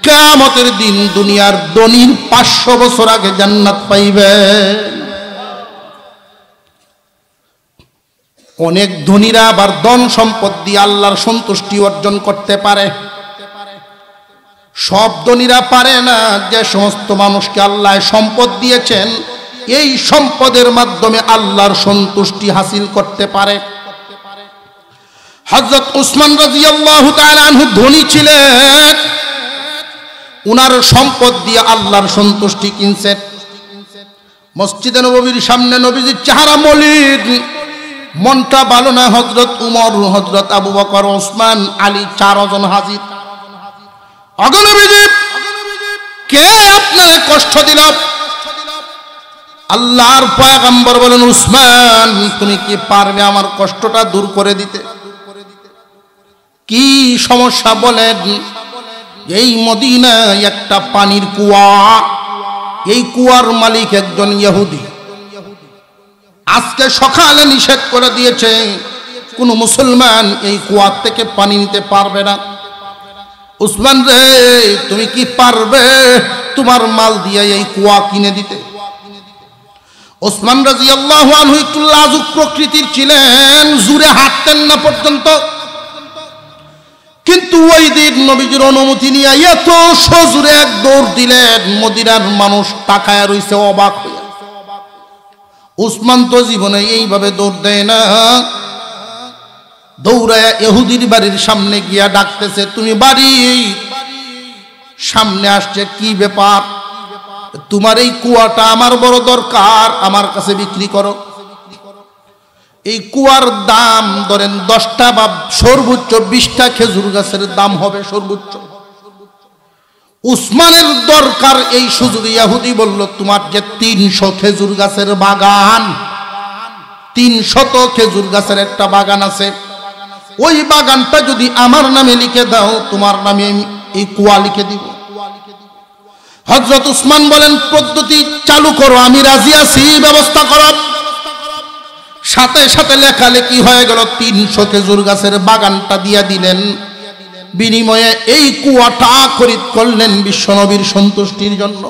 S1: কিয়ামতের দিন দুনিয়ার ধনীর 500 বছর আগে জান্নাত পাইবেন। অনেক ধনীরা আবার ধন সম্পদ দিয়ে আল্লাহর সন্তুষ্টি অর্জন করতে পারে। সব ধনীরা পারে না। যে সমস্ত মানুষকে আল্লাহ সম্পদ দিয়েছেন, এই সম্পদের মাধ্যমে আল্লাহর সন্তুষ্টি হাসিল করতে পারে। হযরত উসমান রাদিয়াল্লাহু তাআলা আনহু ধনী ছিলেন, উনার সম্পদ দিয়ে আল্লাহর সন্তুষ্টি কিনছেন। মসজিদে নববীর সামনে নবীজির চেহারা মলিন, মনটা ভালো না। হযরত উমর, হযরত আবু বকর, ওসমান, আলী 4 জন হাজির। অগণবিজি, কে আপনারে কষ্ট দিল? আল্লাহর পয়গম্বর বলেন, উসমান, তুমি কি পারবে আমার কষ্টটা দূর করে দিতে? কি সমস্যা বলেন? এই মদিনায় একটা পানির কুয়া, এই কুয়ার মালিক একজন ইহুদি। আজকে সকালে নিষেধ করে দিয়েছে, কোন মুসলমান এই কুয়া থেকে পানি নিতে পারবে না। উসমান রে, তুমি কি পারবে তোমার মাল দিয়ে এই কুয়া কিনে দিতে? উসমান রাদিয়াল্লাহু আনহু একটু লাজুক প্রকৃতির ছিলেন, জুরে হাঁটতেন না পর্যন্ত। কিন্তু ওই দিন নবীজির অনুমতি নিয়ে এত সজোরে এক দৌড় দিলেন, মদিনার মানুষ তাকায়া রইছে অবাক হয়ে। উসমান তো জীবনে এইভাবে দৌড় দেয় না। দৌড়ায়া ইহুদির বাড়ির সামনে গিয়া ডাকতেছে, তুমি বাড়ি সামনে আসছে, কি ব্যাপার? তোমার এই কুয়াটা আমার বড় দরকার, আমার কাছে বিক্রি করো। এই কুয়ার দাম ধরেন 10টা বা সর্বোচ্চ 20টা খেজুর গাছের দাম হবে সর্বোচ্চ। উসমানের দরকার এই সুযোগে ইহুদি বলল, তোমার যে 300 খেজুর গাছের বাগান, 300 খেজুর গাছের একটা বাগান আছে, ওই বাগানটা যদি আমার নামে লিখে দাও, তোমার নামে এই কুয়া লিখে দিব। হযরত উসমান বলেন, পদ্ধতি চালু করো, আমি রাজি আছি, ব্যবস্থা করো। সাথে সাথে লেখালেখি হয়ে গেল। 300 খেজুর গাছের বাগানটা দিয়া দিলেন, বিনিময়ে এই কুয়াটা খরিদ করলেন বিশ্বনবীর সন্তুষ্টির জন্য।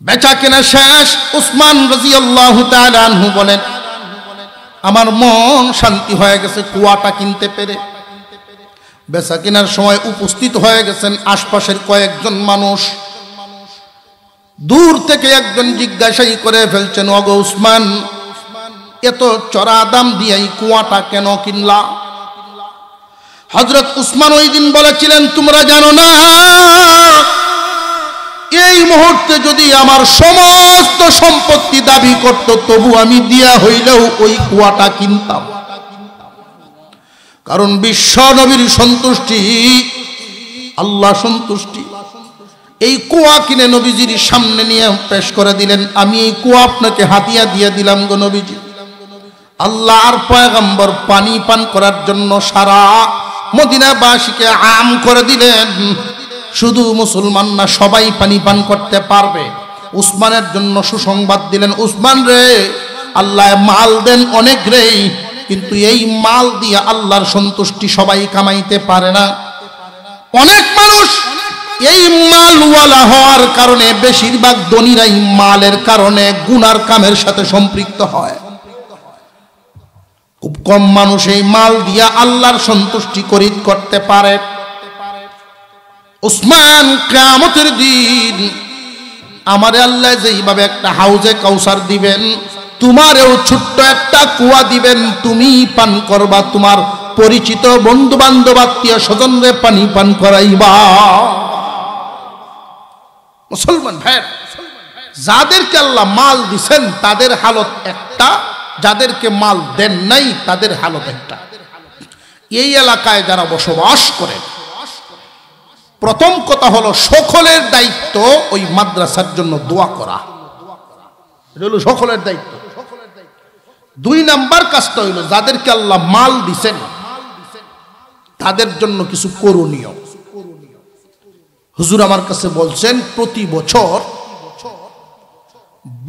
S1: বেচা কেনা শেষ। উসমান রাদিয়াল্লাহু তাআলা আনহু বলেন, আমার মন শান্তি হয়ে গেছে কুয়াটা কিনতে পেরে। বেচা কেনার সময় উপস্থিত হয়ে গেছেন আশপাশের কয়েকজন মানুষ। দূর থেকে একজন জিজ্ঞাসাই করে ফেলছেন, ওগো উসমান, এত চড়া দাম দিয়ে এই কুয়াটা কেন কিনলা? হযরত উসমান ওই দিন বলেছিলেন, তোমরা জানো না এই মুহূর্তে যদি আমার সমস্ত সম্পত্তি দাবি করত, তবু আমি দিয়া হইলেও ওই কুয়াটা কিনতাম। কারণ বিশ্ব নবীর সন্তুষ্টি, আল্লাহ সন্তুষ্টি। এই কুয়া কিনে নবীজির সামনে নিয়ে পেশ করে দিলেন, আমি এই কুয়া আপনাকে হাদিয়া দিয়ে দিলাম গো নবীজি। আল্লাহর পয়গম্বর পানি পান করার জন্য সারা মদিনাবাসীকে আম করে দিলেন। শুধু মুসলমান না, সবাই পানি পান করতে পারবে। উসমানের জন্য সুসংবাদ দিলেন, উসমান রে, আল্লাহ মাল দেন অনেক রে, কিন্তু এই মাল দিয়ে আল্লাহর সন্তুষ্টি সবাই কামাইতে পারে না। অনেক মানুষ এই মালওয়ালা হওয়ার কারণে, বেশিরভাগ ধনীরাই মালের কারণে গুনার কামের সাথে সম্পৃক্ত হয়। খুব কম মানুষ এই মাল দিয়া আল্লাহর সন্তুষ্টি করিত করতে পারে। উসমান কিয়ামতের দিন আমারে আল্লাহ যেইভাবে একটা হাউজে কাউসার দিবেন, তোমারেও ছোট্ট একটা কুয়া দিবেন, তুমি পান করবা, তোমার পরিচিত বন্ধু বান্ধব আত্মীয় স্বজনরে পানি পান করাইবা। মুসলমান ভাই, যাদেরকে আল্লাহ মাল দিছেন তাদের হালত একটা, যাদেরকে মাল দেন নাই তাদের হালত একটা। এই এলাকায় যারা বসবাস করে, প্রথম কথা হলো সকলের দায়িত্ব ওই মাদ্রাসার জন্য দোয়া করা, এটা হলো সকলের দায়িত্ব। 2 নাম্বার কাজটা হইল যাদেরকে আল্লাহ মাল দিছেন তাদের জন্য কিছু করণীয়। হুজুর আমার কাছে বলছেন প্রতি বছর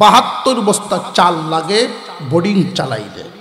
S1: 72 বস্তা চাল লাগে, বোর্ডিং চালাই দেয়।